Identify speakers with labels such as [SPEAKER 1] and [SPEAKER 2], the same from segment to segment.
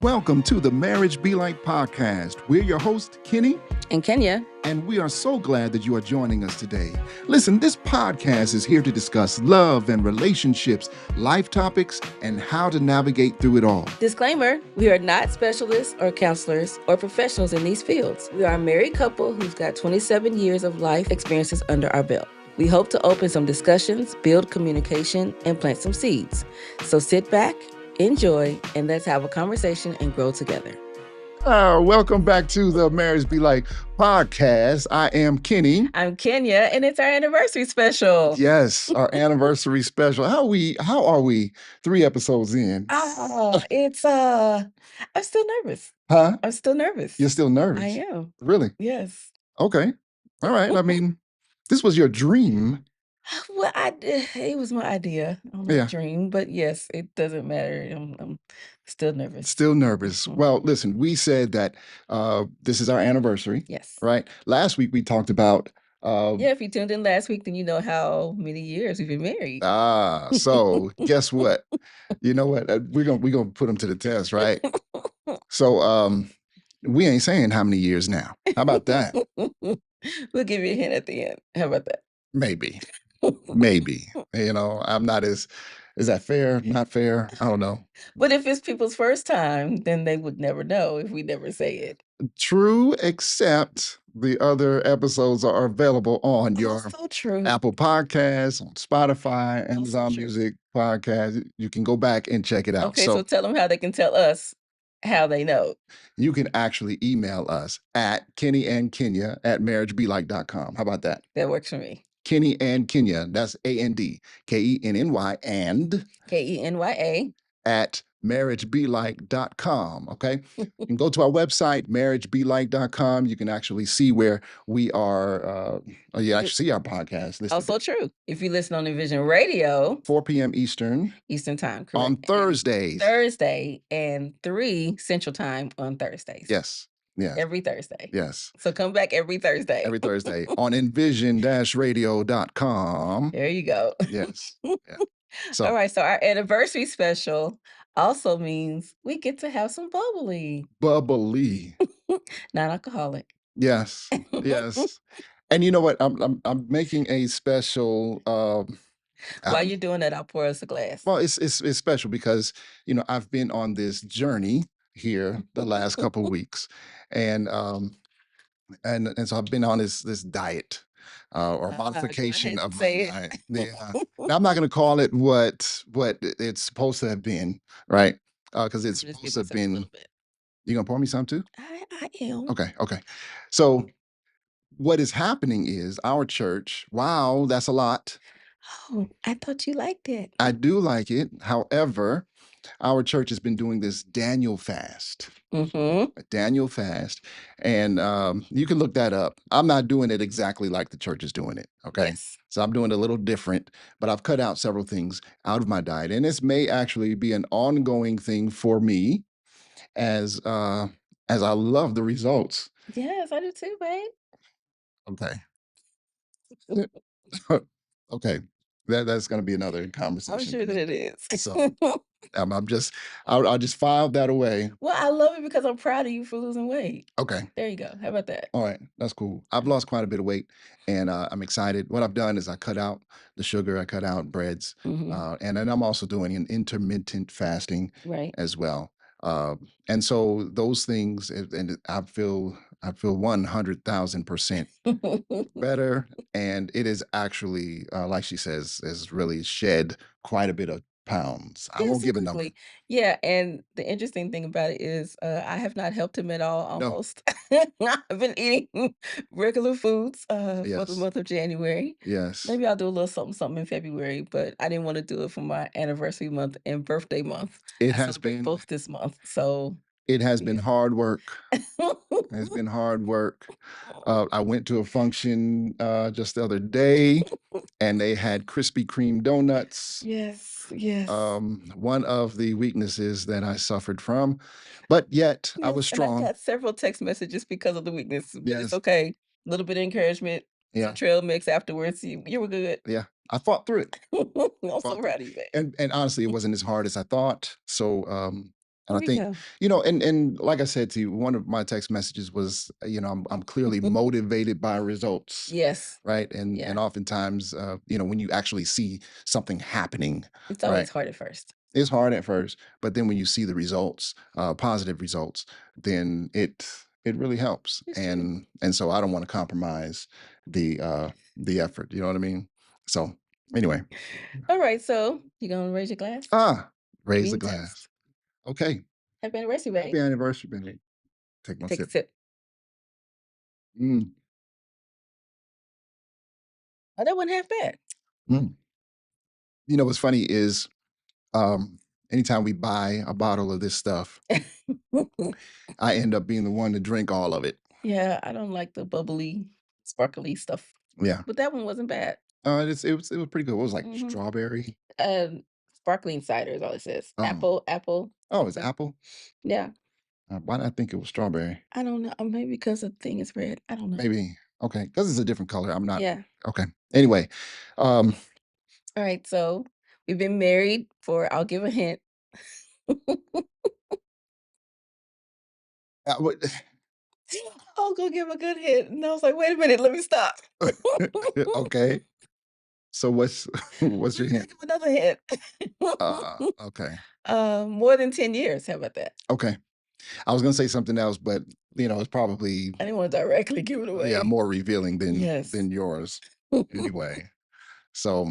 [SPEAKER 1] Welcome to the Marriage Be Like podcast. We're your hosts, Kenny
[SPEAKER 2] and Kenya.
[SPEAKER 1] And we are so glad that you are joining us today. Listen, this podcast is here to discuss love and relationships, life topics, and how to navigate through it all.
[SPEAKER 2] Disclaimer, we are not specialists or counselors or professionals in these fields. We are a married couple who's got 27 years of life experiences under our belt. We hope to open some discussions, build communication, and plant some seeds. So sit back, enjoy, and let's have a conversation and grow together.
[SPEAKER 1] Welcome back to the Marriage Be Like podcast. I am Kenny.
[SPEAKER 2] I'm Kenya, and it's our anniversary special.
[SPEAKER 1] Yes, our anniversary special. How are we 3 episodes in?
[SPEAKER 2] I'm still nervous.
[SPEAKER 1] Huh?
[SPEAKER 2] I'm still nervous.
[SPEAKER 1] You're still nervous?
[SPEAKER 2] I am.
[SPEAKER 1] Really?
[SPEAKER 2] Yes.
[SPEAKER 1] Okay. All right. I mean, this was your dream.
[SPEAKER 2] Well, it was my idea, my dream, but yes, it doesn't matter. I'm still nervous.
[SPEAKER 1] Still nervous. Well, listen, we said that this is our anniversary.
[SPEAKER 2] Yes.
[SPEAKER 1] Right? Last week we talked about
[SPEAKER 2] if you tuned in last week, then you know how many years we've been married.
[SPEAKER 1] So guess what? You know what? We're gonna put them to the test, right? So we ain't saying how many years now. How about that?
[SPEAKER 2] We'll give you a hint at the end. How about that?
[SPEAKER 1] Maybe. You know, I'm not as. Is that fair? Not fair? I don't know.
[SPEAKER 2] But if it's people's first time, then they would never know if we never say it.
[SPEAKER 1] True, except the other episodes are available on your Apple Podcasts, on Spotify, Amazon Music Podcast. You can go back and check it out.
[SPEAKER 2] Okay, so tell them how they can tell us how they know.
[SPEAKER 1] You can actually email us at kennyandkenya@marriagebelike.com. How about that?
[SPEAKER 2] That works for me.
[SPEAKER 1] Kenny and Kenya, that's AND, KENNY and
[SPEAKER 2] KENYA
[SPEAKER 1] at marriagebelike.com. Okay. You can go to our website, marriagebelike.com. You can actually see where we are. You actually see our podcast.
[SPEAKER 2] Also true. If you listen on Envision Radio,
[SPEAKER 1] 4 p.m. Eastern
[SPEAKER 2] time, correct.
[SPEAKER 1] On Thursdays.
[SPEAKER 2] Thursday and 3 Central Time on Thursdays.
[SPEAKER 1] Yes. Yeah.
[SPEAKER 2] Every Thursday.
[SPEAKER 1] Yes.
[SPEAKER 2] So come back every Thursday.
[SPEAKER 1] Every Thursday on envision-radio.com.
[SPEAKER 2] There you go.
[SPEAKER 1] Yes. Yeah. So,
[SPEAKER 2] all right. So our anniversary special also means we get to have some bubbly. Non-alcoholic.
[SPEAKER 1] Yes. Yes. And you know what? I'm making a special.
[SPEAKER 2] While you're doing that, I'll pour us a glass.
[SPEAKER 1] Well, it's special because I've been on this journey here the last couple of weeks, and so I've been on this diet or modification of my diet. Yeah. Now, I'm not going to call it what it's supposed to have been, right? Because it's supposed to have been. You gonna pour me some too?
[SPEAKER 2] I am.
[SPEAKER 1] Okay. So what is happening is our church. Wow, that's a lot.
[SPEAKER 2] Oh, I thought you liked it.
[SPEAKER 1] I do like it. However, our church has been doing this Daniel fast. A Daniel fast. And you can look that up. I'm not doing it exactly like the church is doing it. Okay.
[SPEAKER 2] Yes.
[SPEAKER 1] So I'm doing it a little different, but I've cut out several things out of my diet. And this may actually be an ongoing thing for me as I love the results.
[SPEAKER 2] Yes, I do too, babe.
[SPEAKER 1] Okay. Okay. That's going to be another conversation.
[SPEAKER 2] I'm sure that it is.
[SPEAKER 1] So I'll just file that away.
[SPEAKER 2] Well, I love it because I'm proud of you for losing weight.
[SPEAKER 1] Okay.
[SPEAKER 2] There you go. How about that?
[SPEAKER 1] All right. That's cool. I've lost quite a bit of weight and I'm excited. What I've done is I cut out the sugar, I cut out breads, and then I'm also doing an intermittent fasting as well. And so those things, and I feel 100,000% better. And it is actually, like she says, has really shed quite a bit of pounds. I won't give a number.
[SPEAKER 2] Yeah, and the interesting thing about it is I have not helped him at all almost. I've been eating regular foods for the month of January.
[SPEAKER 1] Yes.
[SPEAKER 2] Maybe I'll do a little something in February, but I didn't want to do it for my anniversary month and birthday month.
[SPEAKER 1] It has been
[SPEAKER 2] both this month, so
[SPEAKER 1] it has been hard work. It's been hard work. I went to a function just the other day, and they had Krispy Kreme donuts.
[SPEAKER 2] Yes.
[SPEAKER 1] One of the weaknesses that I suffered from, but yet I was strong.
[SPEAKER 2] I got several text messages because of the weakness. But it's okay. A little bit of encouragement. Some trail mix afterwards. You were good.
[SPEAKER 1] Yeah. I fought through it.
[SPEAKER 2] I'm so proud of you, babe.
[SPEAKER 1] And honestly, it wasn't as hard as I thought. So And
[SPEAKER 2] There
[SPEAKER 1] I
[SPEAKER 2] we
[SPEAKER 1] think,
[SPEAKER 2] go.
[SPEAKER 1] and like I said to you, one of my text messages was, I'm clearly motivated by results,
[SPEAKER 2] Yes.
[SPEAKER 1] right? And
[SPEAKER 2] Yeah.
[SPEAKER 1] and oftentimes, when you actually see something happening,
[SPEAKER 2] It's
[SPEAKER 1] right?
[SPEAKER 2] always hard at first.
[SPEAKER 1] It's hard at first, but then when you see the results, positive results, then it really helps.
[SPEAKER 2] It's true.
[SPEAKER 1] And so I don't want to compromise the effort. You know what I mean? So anyway,
[SPEAKER 2] All right. So you gonna raise your glass?
[SPEAKER 1] raise the
[SPEAKER 2] Green
[SPEAKER 1] glass.
[SPEAKER 2] toast.
[SPEAKER 1] Okay.
[SPEAKER 2] Happy anniversary,
[SPEAKER 1] Happy
[SPEAKER 2] babe.
[SPEAKER 1] anniversary, baby. Take one
[SPEAKER 2] Take a
[SPEAKER 1] sip.
[SPEAKER 2] sip.
[SPEAKER 1] Mm,
[SPEAKER 2] Oh, that wasn't half bad.
[SPEAKER 1] mm. What's funny is anytime we buy a bottle of this stuff, I end up being the one to drink all of it.
[SPEAKER 2] Yeah, I don't like the bubbly, sparkly stuff,
[SPEAKER 1] Yeah.
[SPEAKER 2] but that one wasn't bad.
[SPEAKER 1] It was pretty good. It was like
[SPEAKER 2] Mhm.
[SPEAKER 1] strawberry.
[SPEAKER 2] Sparkling cider is all it says.
[SPEAKER 1] Oh,
[SPEAKER 2] Apple,
[SPEAKER 1] oh, it's
[SPEAKER 2] something.
[SPEAKER 1] apple.
[SPEAKER 2] Yeah,
[SPEAKER 1] Why did I think it was strawberry?
[SPEAKER 2] I don't know. Maybe because the thing is red. I don't know.
[SPEAKER 1] Maybe okay, because it's a different color. I'm not
[SPEAKER 2] Yeah.
[SPEAKER 1] okay. Anyway, um,
[SPEAKER 2] All right. So we've been married for. I'll give a hint.
[SPEAKER 1] what-
[SPEAKER 2] I'll go give a good hint, and I was like, wait a minute, let me stop.
[SPEAKER 1] okay. So what's what's your
[SPEAKER 2] Let me
[SPEAKER 1] hint?
[SPEAKER 2] give another hint.
[SPEAKER 1] Okay,
[SPEAKER 2] More than 10 years. How about that?
[SPEAKER 1] okay. I was gonna say something else, but it's probably
[SPEAKER 2] I didn't want to directly give it
[SPEAKER 1] yeah
[SPEAKER 2] away.
[SPEAKER 1] more revealing than
[SPEAKER 2] Yes.
[SPEAKER 1] yours. Anyway, so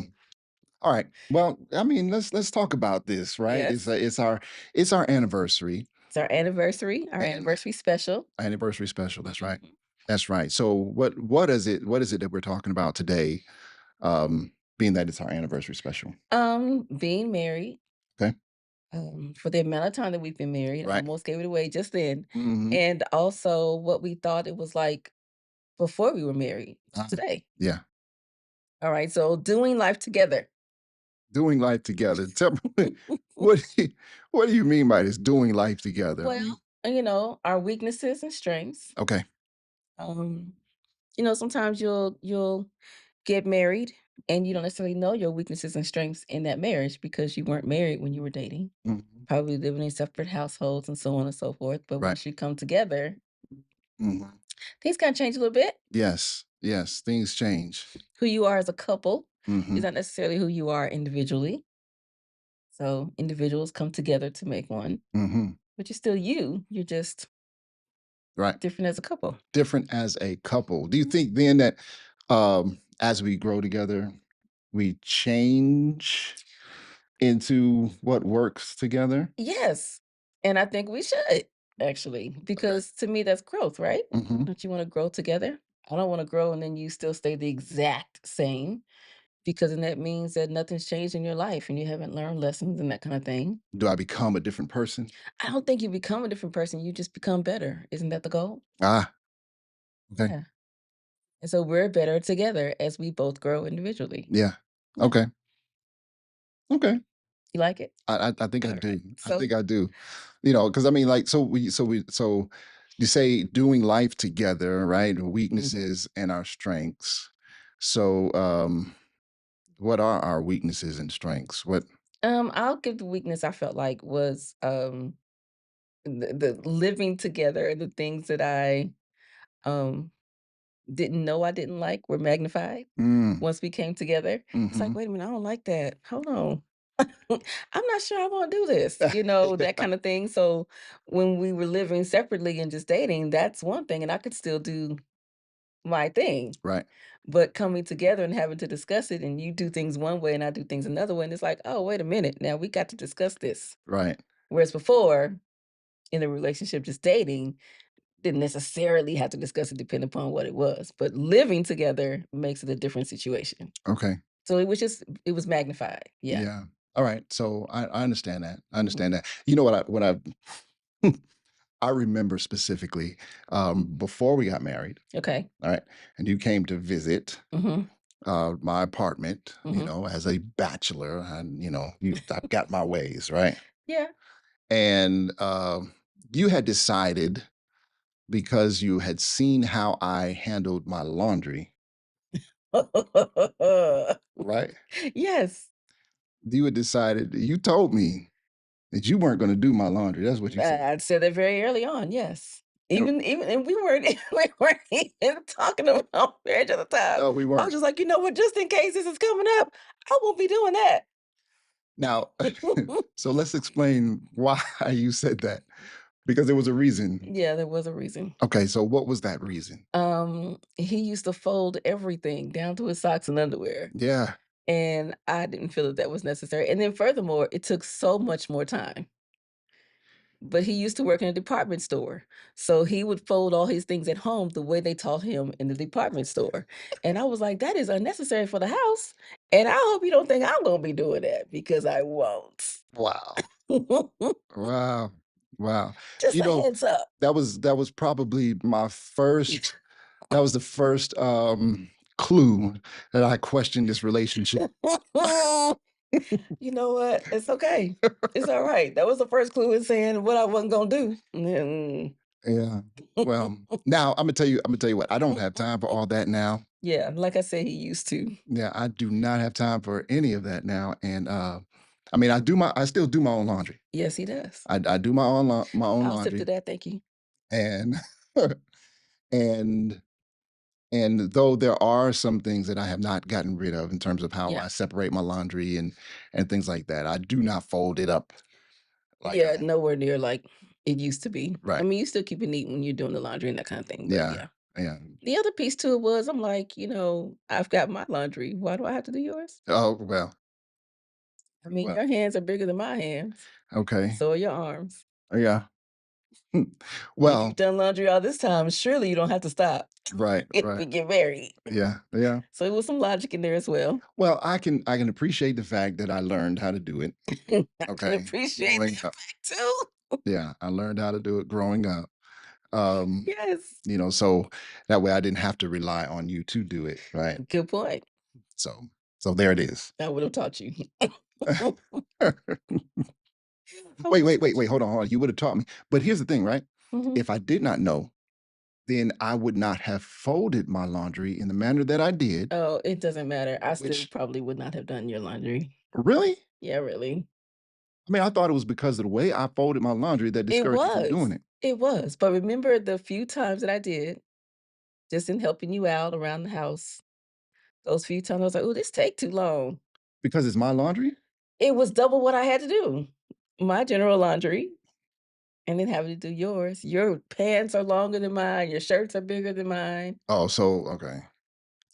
[SPEAKER 1] all right. Well, I mean, let's talk about this, right? It's
[SPEAKER 2] Yes.
[SPEAKER 1] it's our anniversary
[SPEAKER 2] It's our
[SPEAKER 1] and
[SPEAKER 2] anniversary special.
[SPEAKER 1] anniversary special. That's right.
[SPEAKER 2] Mhm.
[SPEAKER 1] That's right. So what is it that we're talking about today? Being that it's our anniversary special.
[SPEAKER 2] Being married,
[SPEAKER 1] Okay.
[SPEAKER 2] for the amount of time that we've been married,
[SPEAKER 1] Right.
[SPEAKER 2] almost gave it away just then.
[SPEAKER 1] Hmm.
[SPEAKER 2] And also what we thought it was like before we were married today.
[SPEAKER 1] Yeah.
[SPEAKER 2] All right. So doing life together.
[SPEAKER 1] Doing life together. Tell me what do you mean by this doing life together?
[SPEAKER 2] Well, our weaknesses and strengths.
[SPEAKER 1] Okay.
[SPEAKER 2] Um, sometimes you'll get married and you don't necessarily know your weaknesses and strengths in that marriage because you weren't married when you were dating,
[SPEAKER 1] Mhm.
[SPEAKER 2] probably living in separate households and so on and so forth. But
[SPEAKER 1] Right.
[SPEAKER 2] once you come together,
[SPEAKER 1] Mhm.
[SPEAKER 2] things kind of change a little bit.
[SPEAKER 1] Yes. Yes. Things change.
[SPEAKER 2] Who you are as a couple is
[SPEAKER 1] Hmm.
[SPEAKER 2] not necessarily who you are individually. So individuals come together to make one,
[SPEAKER 1] Hmm.
[SPEAKER 2] but you're still you. You're just
[SPEAKER 1] Right.
[SPEAKER 2] different as a couple.
[SPEAKER 1] Different as a couple. Do you
[SPEAKER 2] Mhm.
[SPEAKER 1] think then that as we grow together, we change into what works together?
[SPEAKER 2] Yes. And I think we should actually,
[SPEAKER 1] Okay.
[SPEAKER 2] because to me, that's growth, right?
[SPEAKER 1] Hmm.
[SPEAKER 2] Don't you want to grow together? I don't want to grow and then you still stay the exact same because then that means that nothing's changed in your life and you haven't learned lessons and that kind of thing.
[SPEAKER 1] Do I become a different person?
[SPEAKER 2] I don't think you become a different person. You just become better. Isn't that the goal?
[SPEAKER 1] Ah, okay.
[SPEAKER 2] Yeah. And so we're better together as we both grow individually.
[SPEAKER 1] Yeah.
[SPEAKER 2] Yeah.
[SPEAKER 1] Okay. Okay.
[SPEAKER 2] You like it?
[SPEAKER 1] I think I
[SPEAKER 2] All right.
[SPEAKER 1] do. I
[SPEAKER 2] So,
[SPEAKER 1] think I do. Because I mean, like, so you say doing life together, right?
[SPEAKER 2] mhm.
[SPEAKER 1] Weaknesses and our strengths. So, what are our weaknesses and strengths? What?
[SPEAKER 2] I'll give the weakness I felt like was the living together, the things that I um didn't know I didn't like were magnified
[SPEAKER 1] Mm,
[SPEAKER 2] once we came together. It's like,
[SPEAKER 1] hmm.
[SPEAKER 2] wait a minute, I don't like that. Hold on. I'm not sure I want to do this, that kind of thing. So when we were living separately and just dating, that's one thing. And I could still do my thing.
[SPEAKER 1] Right.
[SPEAKER 2] But coming together and having to discuss it, and you do things one way and I do things another way, and it's like, oh, wait a minute. Now we got to discuss this.
[SPEAKER 1] Right.
[SPEAKER 2] Whereas before, in a relationship, just dating, didn't necessarily have to discuss it depending upon what it was, but living together makes it a different situation.
[SPEAKER 1] Okay.
[SPEAKER 2] So it was magnified. Yeah.
[SPEAKER 1] Yeah. All right. So I understand that. I
[SPEAKER 2] Mhm.
[SPEAKER 1] understand that. You know what I I remember specifically before we got married.
[SPEAKER 2] Okay.
[SPEAKER 1] All right. And you came to visit
[SPEAKER 2] Mhm.
[SPEAKER 1] my apartment,
[SPEAKER 2] Mhm.
[SPEAKER 1] as a bachelor, and I've got my ways, right?
[SPEAKER 2] Yeah.
[SPEAKER 1] And you had decided because you had seen how I handled my laundry, right?
[SPEAKER 2] Yes.
[SPEAKER 1] You had decided. You told me. that you weren't going to do my laundry. That's what you said.
[SPEAKER 2] I said that very early on, yes.
[SPEAKER 1] And-
[SPEAKER 2] Even and we weren't we weren't even talking about marriage at the time.
[SPEAKER 1] no, we
[SPEAKER 2] I was
[SPEAKER 1] weren't.
[SPEAKER 2] just like, you know what, just in case this is coming up, I won't be doing that.
[SPEAKER 1] Now, so let's explain why you said that because there was a reason.
[SPEAKER 2] Yeah, there was a reason.
[SPEAKER 1] Okay, so what was that reason?
[SPEAKER 2] He used to fold everything down to his socks and underwear,
[SPEAKER 1] Yeah.
[SPEAKER 2] and I didn't feel that that was necessary. And then furthermore, it took so much more time. But he used to work in a department store, so he would fold all his things at home the way they taught him in the department store. And I was like, that is unnecessary for the house. And I hope you don't think I'm gonna be doing that because I won't.
[SPEAKER 1] Wow. Wow. Wow.
[SPEAKER 2] Just
[SPEAKER 1] You
[SPEAKER 2] a
[SPEAKER 1] know,
[SPEAKER 2] heads up.
[SPEAKER 1] that was probably my first that was the first clue that I questioned this relationship.
[SPEAKER 2] You know what? It's okay. It's all right. That was the first clue in saying what I wasn't gonna do. Mm.
[SPEAKER 1] Yeah. Well, now I'm gonna tell you what, I don't have time for all that now.
[SPEAKER 2] Yeah, like I said, he used to.
[SPEAKER 1] Yeah, I do not have time for any of that now. And I mean I still do my own laundry.
[SPEAKER 2] Yes, he does.
[SPEAKER 1] I do my own
[SPEAKER 2] I'll sip to
[SPEAKER 1] laundry
[SPEAKER 2] that. Thank you.
[SPEAKER 1] and and and though there are some things that I have not gotten rid of in terms of how
[SPEAKER 2] Yeah.
[SPEAKER 1] I separate my laundry and things like that, I do not fold it up like
[SPEAKER 2] Yeah, nowhere near like it used to be. I
[SPEAKER 1] right.
[SPEAKER 2] mean, you still keep it neat when you're doing the laundry and that kind of thing, but
[SPEAKER 1] Yeah.
[SPEAKER 2] yeah.
[SPEAKER 1] Yeah.
[SPEAKER 2] The other piece to it was I'm like, I've got my laundry. Why do I have to do yours?
[SPEAKER 1] Oh, well.
[SPEAKER 2] I mean,
[SPEAKER 1] Well,
[SPEAKER 2] your hands are bigger than my hands.
[SPEAKER 1] okay.
[SPEAKER 2] So are your arms.
[SPEAKER 1] Yeah.
[SPEAKER 2] If you've
[SPEAKER 1] Well,
[SPEAKER 2] done laundry all this time, surely you don't have to stop
[SPEAKER 1] right,
[SPEAKER 2] if
[SPEAKER 1] right.
[SPEAKER 2] we get married.
[SPEAKER 1] Yeah, yeah.
[SPEAKER 2] So it was some logic in there as well.
[SPEAKER 1] Well, I can appreciate the fact that I learned how to do it.
[SPEAKER 2] I can
[SPEAKER 1] Okay.
[SPEAKER 2] appreciate
[SPEAKER 1] Growing
[SPEAKER 2] that
[SPEAKER 1] up.
[SPEAKER 2] fact too.
[SPEAKER 1] Yeah, I learned how to do it growing up. Um,
[SPEAKER 2] Yes.
[SPEAKER 1] so that way I didn't have to rely on you to do it, right?
[SPEAKER 2] Good point.
[SPEAKER 1] So there it is.
[SPEAKER 2] I would have taught you.
[SPEAKER 1] Wait, hold on, hold on. You would have taught me. But here's the thing, right?
[SPEAKER 2] Mhm.
[SPEAKER 1] If I did not know, then I would not have folded my laundry in the manner that I did,
[SPEAKER 2] Oh, it doesn't matter. I still
[SPEAKER 1] which
[SPEAKER 2] probably would not have done your laundry.
[SPEAKER 1] really,
[SPEAKER 2] Yeah, really.
[SPEAKER 1] I mean, I thought it was because of the way I folded my laundry that
[SPEAKER 2] It
[SPEAKER 1] discouraged you from doing
[SPEAKER 2] was.
[SPEAKER 1] it.
[SPEAKER 2] It was. But remember the few times that I did, just in helping you out around the house, those few times I was like, "Oh, this take too long."
[SPEAKER 1] Because it's my laundry?
[SPEAKER 2] It was double what I had to do. My general laundry, and then having to do yours. Your pants are longer than mine, your shirts are bigger than mine.
[SPEAKER 1] Oh, so okay.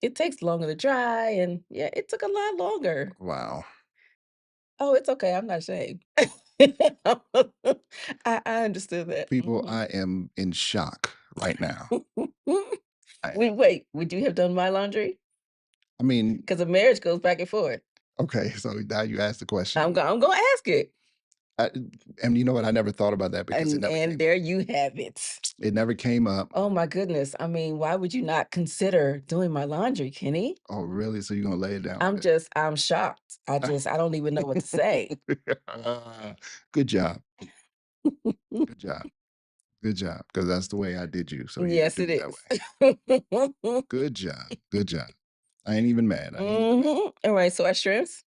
[SPEAKER 2] It takes longer to dry, and yeah, it took a lot longer.
[SPEAKER 1] Wow.
[SPEAKER 2] Oh, it's okay, I'm not ashamed. I understood that.
[SPEAKER 1] People,
[SPEAKER 2] Mhm.
[SPEAKER 1] I am in shock right now. I
[SPEAKER 2] Wait, would you have done my laundry?
[SPEAKER 1] I mean,
[SPEAKER 2] 'Cause a marriage goes back and forth.
[SPEAKER 1] okay, so now you asked the question.
[SPEAKER 2] I'm gonna ask it.
[SPEAKER 1] I, and you know what? I never thought about that because
[SPEAKER 2] And there you have it.
[SPEAKER 1] it never came up.
[SPEAKER 2] Oh my goodness. I mean, why would you not consider doing my laundry, Kenny?
[SPEAKER 1] Oh, really? So you're gonna lay it down
[SPEAKER 2] I'm shocked. I don't even know what to say.
[SPEAKER 1] Good job. Good job. Good job. Because that's the way I did you. So you
[SPEAKER 2] Yes,
[SPEAKER 1] do
[SPEAKER 2] it
[SPEAKER 1] it that way.
[SPEAKER 2] is.
[SPEAKER 1] Good job. Good job. I ain't even mad. I ain't even mad.
[SPEAKER 2] Mhm. All right, so our shrimps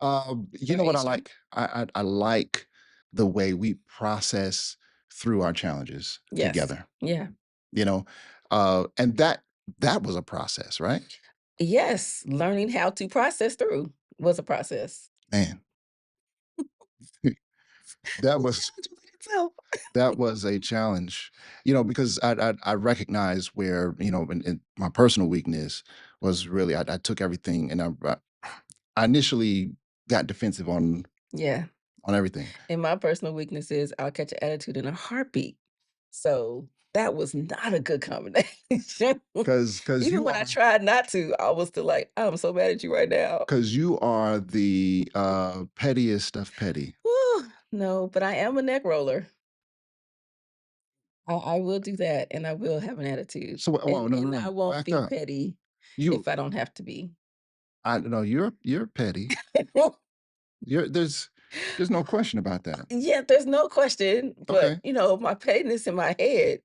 [SPEAKER 1] You
[SPEAKER 2] or
[SPEAKER 1] know what I
[SPEAKER 2] Asian.
[SPEAKER 1] like? I like the way we process through our challenges
[SPEAKER 2] Yes.
[SPEAKER 1] together.
[SPEAKER 2] Yeah.
[SPEAKER 1] You know, and that was a process, right?
[SPEAKER 2] Yes. Learning how to process through was a process.
[SPEAKER 1] Man, that
[SPEAKER 2] Ooh,
[SPEAKER 1] was
[SPEAKER 2] challenge within itself.
[SPEAKER 1] that was a challenge. Because I recognize where in my personal weakness was really I took everything and I initially got defensive
[SPEAKER 2] Yeah.
[SPEAKER 1] on everything
[SPEAKER 2] And my personal weakness is I'll catch an attitude in a heartbeat. So that was not a good combination.
[SPEAKER 1] because
[SPEAKER 2] Even when I tried not to, I was still like, I'm so mad at you right now.
[SPEAKER 1] you are the pettiest of petty.
[SPEAKER 2] Whew, no, but I am a neck roller. I will do that and I will have an attitude.
[SPEAKER 1] So no, no,
[SPEAKER 2] And
[SPEAKER 1] no,
[SPEAKER 2] I won't
[SPEAKER 1] back
[SPEAKER 2] be
[SPEAKER 1] up.
[SPEAKER 2] petty
[SPEAKER 1] You
[SPEAKER 2] if I don't have to be.
[SPEAKER 1] I no, you're petty. There's no question about that.
[SPEAKER 2] Yeah, there's no question, but
[SPEAKER 1] Okay.
[SPEAKER 2] my pettiness in my head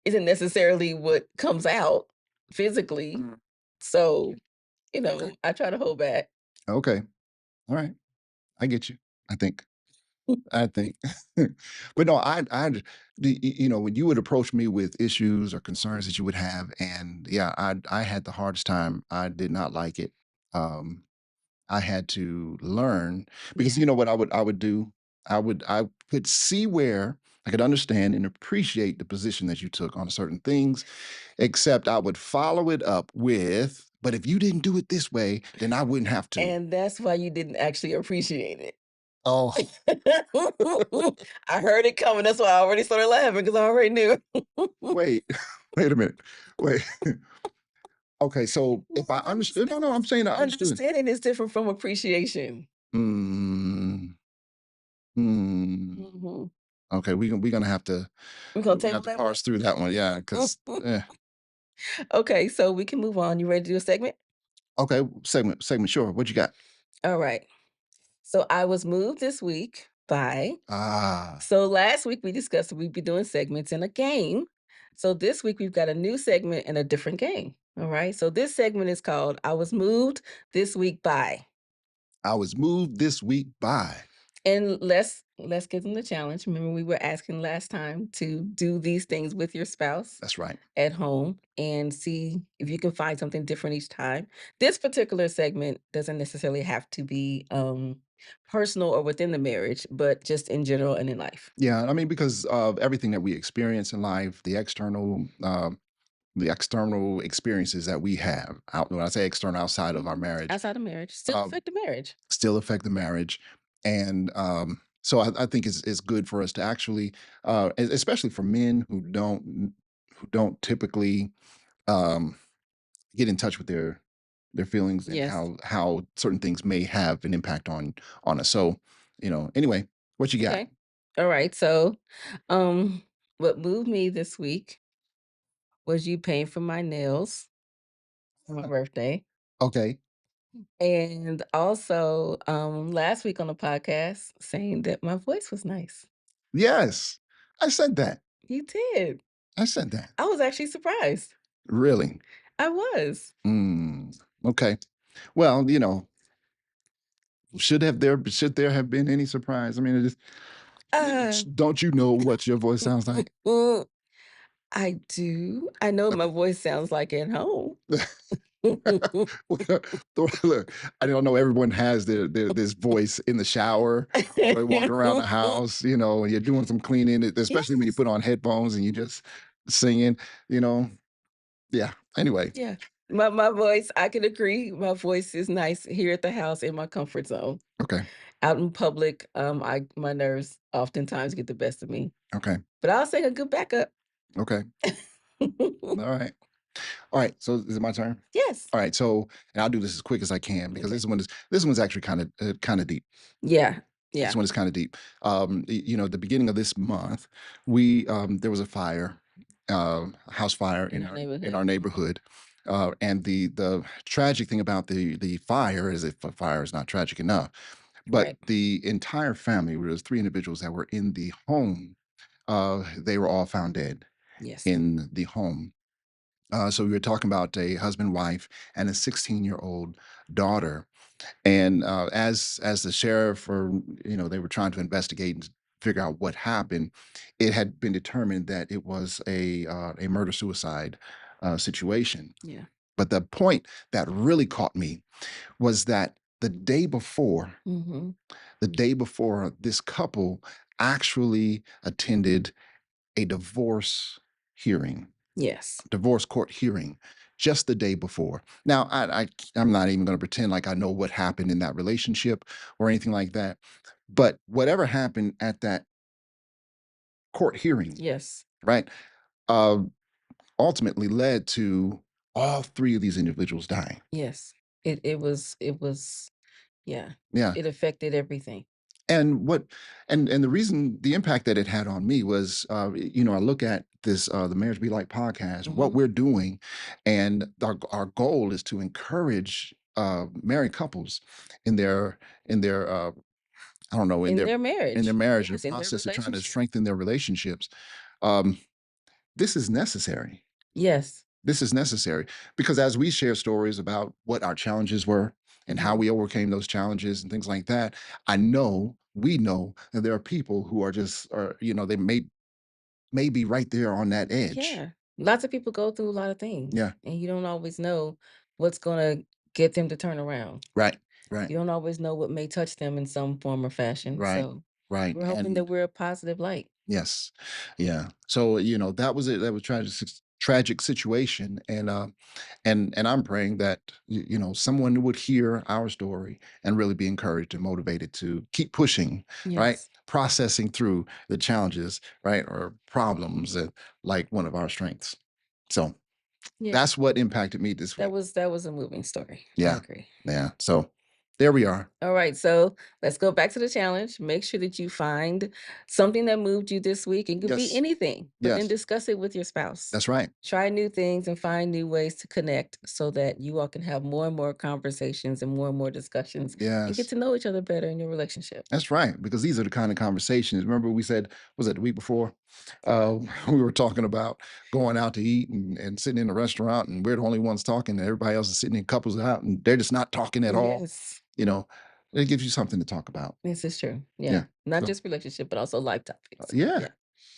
[SPEAKER 2] isn't necessarily what comes out physically.
[SPEAKER 1] Mm.
[SPEAKER 2] So,
[SPEAKER 1] Okay.
[SPEAKER 2] I try to hold back.
[SPEAKER 1] Okay. All right. I get you. I think. I think. But no, you know, when you would approach me with issues or concerns that you would have, and yeah, I had the hardest time. I did not like it. Um, I had to learn because
[SPEAKER 2] Yeah.
[SPEAKER 1] you know what I would do? I could see where I could understand and appreciate the position that you took on certain things, except I would follow it up with, but if you didn't do it this way, then I wouldn't have to.
[SPEAKER 2] And that's why you didn't actually appreciate it.
[SPEAKER 1] Oh,
[SPEAKER 2] I heard it coming. That's why I already started laughing because I already knew.
[SPEAKER 1] wait, wait a minute. Wait. Okay, so if I understood, no, no, I'm saying I understood.
[SPEAKER 2] Understanding is different from appreciation.
[SPEAKER 1] Mm, mm.
[SPEAKER 2] Mhm.
[SPEAKER 1] Okay, we're gonna have to
[SPEAKER 2] We're gonna
[SPEAKER 1] we're gonna
[SPEAKER 2] table
[SPEAKER 1] have to
[SPEAKER 2] that one.
[SPEAKER 1] parse through that one, yeah, because
[SPEAKER 2] Okay, so we can move on. You ready to do a segment?
[SPEAKER 1] okay, segment, sure. What you got?
[SPEAKER 2] All right. So I was moved this week by.
[SPEAKER 1] Ah,
[SPEAKER 2] So last week we discussed that we'd be doing segments in a game. So this week we've got a new segment and a different game. All right. So this segment is called I Was Moved This Week By.
[SPEAKER 1] I was moved this week by.
[SPEAKER 2] And let's give them the challenge. Remember, we were asking last time to do these things with your spouse
[SPEAKER 1] That's right.
[SPEAKER 2] at home and see if you can find something different each time. This particular segment doesn't necessarily have to be personal or within the marriage, but just in general and in life.
[SPEAKER 1] Yeah, I mean, because of everything that we experience in life, the external experiences that we have out. When I say external, outside of our
[SPEAKER 2] Mhm.
[SPEAKER 1] marriage,
[SPEAKER 2] Outside of marriage, still
[SPEAKER 1] um,
[SPEAKER 2] affect the marriage.
[SPEAKER 1] still affect the marriage. And so I think it's good for us to actually, especially for men who don't typically um, get in touch with their feelings and
[SPEAKER 2] Yes.
[SPEAKER 1] how certain things may have an impact on us. So, you know, anyway, what you got?
[SPEAKER 2] Okay. All right. So, um, what moved me this week was you paying for my nails for my birthday.
[SPEAKER 1] Okay.
[SPEAKER 2] And also, last week on the podcast saying that my voice was nice.
[SPEAKER 1] Yes, I said that.
[SPEAKER 2] You did.
[SPEAKER 1] I said that.
[SPEAKER 2] I was actually surprised.
[SPEAKER 1] Really?
[SPEAKER 2] I was.
[SPEAKER 1] Mm, okay. Well, you know, should there have been any surprise? I mean,
[SPEAKER 2] Uh,
[SPEAKER 1] don't you know what your voice sounds like?
[SPEAKER 2] mm, I do. I know my voice sounds like at home.
[SPEAKER 1] Look, I don't know. Everyone has their this voice in the shower or they walk around the house, you know, and you're doing some cleaning, especially when you
[SPEAKER 2] Yes.
[SPEAKER 1] put on headphones and you just singing, you know. Yeah. Anyway,
[SPEAKER 2] Yeah. My voice, I can agree. My voice is nice here at the house in my comfort zone.
[SPEAKER 1] okay,
[SPEAKER 2] Out in public, I my nerves oftentimes get the best of me.
[SPEAKER 1] okay,
[SPEAKER 2] But I'll say a good backup.
[SPEAKER 1] okay. All right. All right. So is it my turn?
[SPEAKER 2] Yes.
[SPEAKER 1] All right. So, and I'll do this as quick as I can because
[SPEAKER 2] Okay.
[SPEAKER 1] this one's actually kind of deep.
[SPEAKER 2] Yeah.
[SPEAKER 1] This
[SPEAKER 2] Yeah.
[SPEAKER 1] one is kind of deep. You know, the beginning of this month, we there was a fire, house fire
[SPEAKER 2] In our
[SPEAKER 1] in
[SPEAKER 2] neighborhood.
[SPEAKER 1] our neighborhood, and the tragic thing about the fire is if a fire is not tragic enough, but
[SPEAKER 2] Right.
[SPEAKER 1] the entire family, there was three individuals that were in the home, they were all found dead
[SPEAKER 2] Yes.
[SPEAKER 1] in the home. So we were talking about a husband, wife, and a 16-year-old daughter. And as the sheriff, or you know, they were trying to investigate and figure out what happened, it had been determined that it was a murder suicide situation.
[SPEAKER 2] Yeah.
[SPEAKER 1] But the point that really caught me was that
[SPEAKER 2] Mhm.
[SPEAKER 1] the day before, this couple actually attended a hearing
[SPEAKER 2] Yes.
[SPEAKER 1] divorce court hearing just the day before. Now, I'm not even going to pretend like I know what happened in that relationship or anything like that. But whatever happened at that court hearing,
[SPEAKER 2] Yes.
[SPEAKER 1] right, uh, ultimately led to all three of these individuals dying.
[SPEAKER 2] Yes. It was yeah.
[SPEAKER 1] Yeah,
[SPEAKER 2] It affected everything.
[SPEAKER 1] and what and the reason the impact that it had on me was you know, I look at this the Marriage Be Like podcast, what
[SPEAKER 2] Mhm.
[SPEAKER 1] we're doing, and our goal is to encourage married couples in their I don't know, in their
[SPEAKER 2] In their marriage.
[SPEAKER 1] marriage, their
[SPEAKER 2] Yes, in their
[SPEAKER 1] process of trying to
[SPEAKER 2] relationship.
[SPEAKER 1] strengthen their relationships. um this is necessary.
[SPEAKER 2] Yes.
[SPEAKER 1] This is necessary because as we share stories about what our challenges were and how
[SPEAKER 2] Mhm.
[SPEAKER 1] we overcame those challenges and things like that, I know we know that there are people who are just, or they may be right there on that edge.
[SPEAKER 2] Yeah. Lots of people go through a lot of things,
[SPEAKER 1] Yeah.
[SPEAKER 2] and you don't always know what's gonna get them to turn around.
[SPEAKER 1] Right. Right.
[SPEAKER 2] You don't always know what may touch them in some form or fashion.
[SPEAKER 1] Right.
[SPEAKER 2] So
[SPEAKER 1] Right.
[SPEAKER 2] we're hoping that
[SPEAKER 1] And
[SPEAKER 2] we're a positive light.
[SPEAKER 1] yes, yeah. So that was it. That was tragic situation, and I'm praying that someone would hear our story and really be encouraged and motivated to keep pushing, right?
[SPEAKER 2] Yes.
[SPEAKER 1] Processing through the challenges, right, or problems that like one of our strengths. So
[SPEAKER 2] Yeah.
[SPEAKER 1] that's what impacted me this week.
[SPEAKER 2] That was a moving story. I
[SPEAKER 1] Yeah,
[SPEAKER 2] agree.
[SPEAKER 1] yeah. So there we are.
[SPEAKER 2] All right, so let's go back to the challenge. Make sure that you find something that moved you this week. It could be
[SPEAKER 1] Yes,
[SPEAKER 2] anything, but then
[SPEAKER 1] yes.
[SPEAKER 2] discuss it with your spouse.
[SPEAKER 1] That's right.
[SPEAKER 2] Try new things and find new ways to connect so that you all can have more and more conversations and more discussions and get
[SPEAKER 1] Yes.
[SPEAKER 2] to know each other better in your relationship.
[SPEAKER 1] That's right, because these are the kind of conversations. Remember, we said, was it the week before? We were talking about going out to eat and sitting in a restaurant, and we're the only ones talking, and everybody else is sitting in couples out, and they're just not talking at all.
[SPEAKER 2] Yes,
[SPEAKER 1] You know, it gives you something to talk about.
[SPEAKER 2] this is true. Yeah,
[SPEAKER 1] Yeah.
[SPEAKER 2] not
[SPEAKER 1] So,
[SPEAKER 2] just relationship, but also life topics.
[SPEAKER 1] yeah,
[SPEAKER 2] Yeah.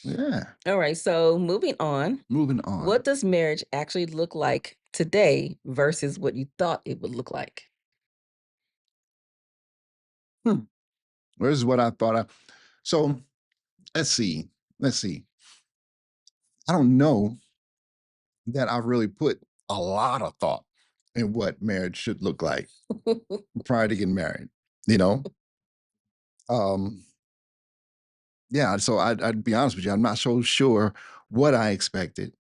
[SPEAKER 1] yeah.
[SPEAKER 2] All right, so moving on.
[SPEAKER 1] Moving on.
[SPEAKER 2] What does marriage actually look like today versus what you thought it would look like?
[SPEAKER 1] Hmm. This is what I thought. So let's see. Let's see. I don't know that I've really put a lot of thought in what marriage should look like prior to getting married. You know, um, yeah, so I'd be honest with you, I'm not so sure what I expected.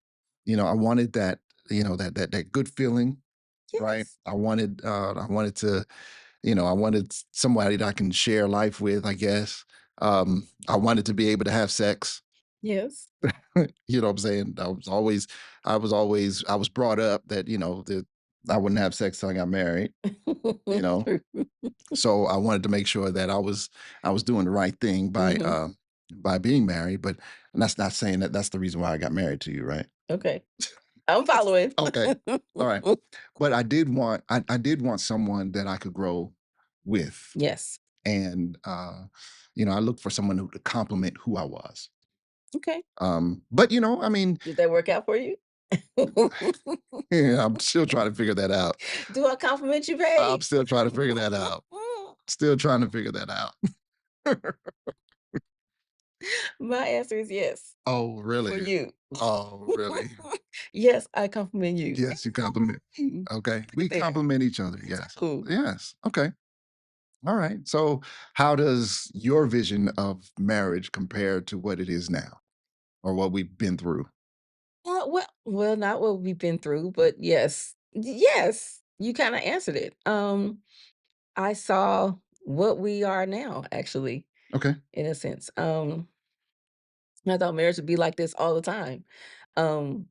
[SPEAKER 1] I wanted that, that good feeling, right?
[SPEAKER 2] Yes.
[SPEAKER 1] I wanted to, I wanted somebody that I can share life with, I guess. I wanted to be able to have sex.
[SPEAKER 2] Yes.
[SPEAKER 1] You know what I'm saying? I was brought up that, that I wouldn't have sex till I got married, you know.
[SPEAKER 2] True.
[SPEAKER 1] So I wanted to make sure that I was doing the right thing
[SPEAKER 2] Mhm.
[SPEAKER 1] by being married, but that's not saying that that's the reason why I got married to you, right?
[SPEAKER 2] Okay. I'm following.
[SPEAKER 1] Okay. All right. But I did want someone that I could grow with.
[SPEAKER 2] Yes.
[SPEAKER 1] And I looked for someone who to complement who I was.
[SPEAKER 2] Okay.
[SPEAKER 1] But I mean,
[SPEAKER 2] Did that work out for you?
[SPEAKER 1] yeah, I'm still trying to figure that out.
[SPEAKER 2] Do I compliment you,
[SPEAKER 1] I'm
[SPEAKER 2] babe?
[SPEAKER 1] still trying to figure that out. Still trying to figure that out.
[SPEAKER 2] My answer is yes
[SPEAKER 1] Oh,
[SPEAKER 2] for
[SPEAKER 1] really?
[SPEAKER 2] you.
[SPEAKER 1] Oh, really?
[SPEAKER 2] Yes, I compliment you.
[SPEAKER 1] Yes, you compliment.
[SPEAKER 2] Mm,
[SPEAKER 1] Okay.
[SPEAKER 2] right
[SPEAKER 1] We
[SPEAKER 2] there.
[SPEAKER 1] compliment each other.
[SPEAKER 2] It's
[SPEAKER 1] Yes.
[SPEAKER 2] cool.
[SPEAKER 1] Yes. Okay. All right. So, how does your vision of marriage compare to what it is now or what we've been through?
[SPEAKER 2] Well, not what we've been through, but yes. Yes, you kinda answered it. I saw what we are now, actually,
[SPEAKER 1] Okay.
[SPEAKER 2] in a sense. I thought marriage would be like this all the time. Um,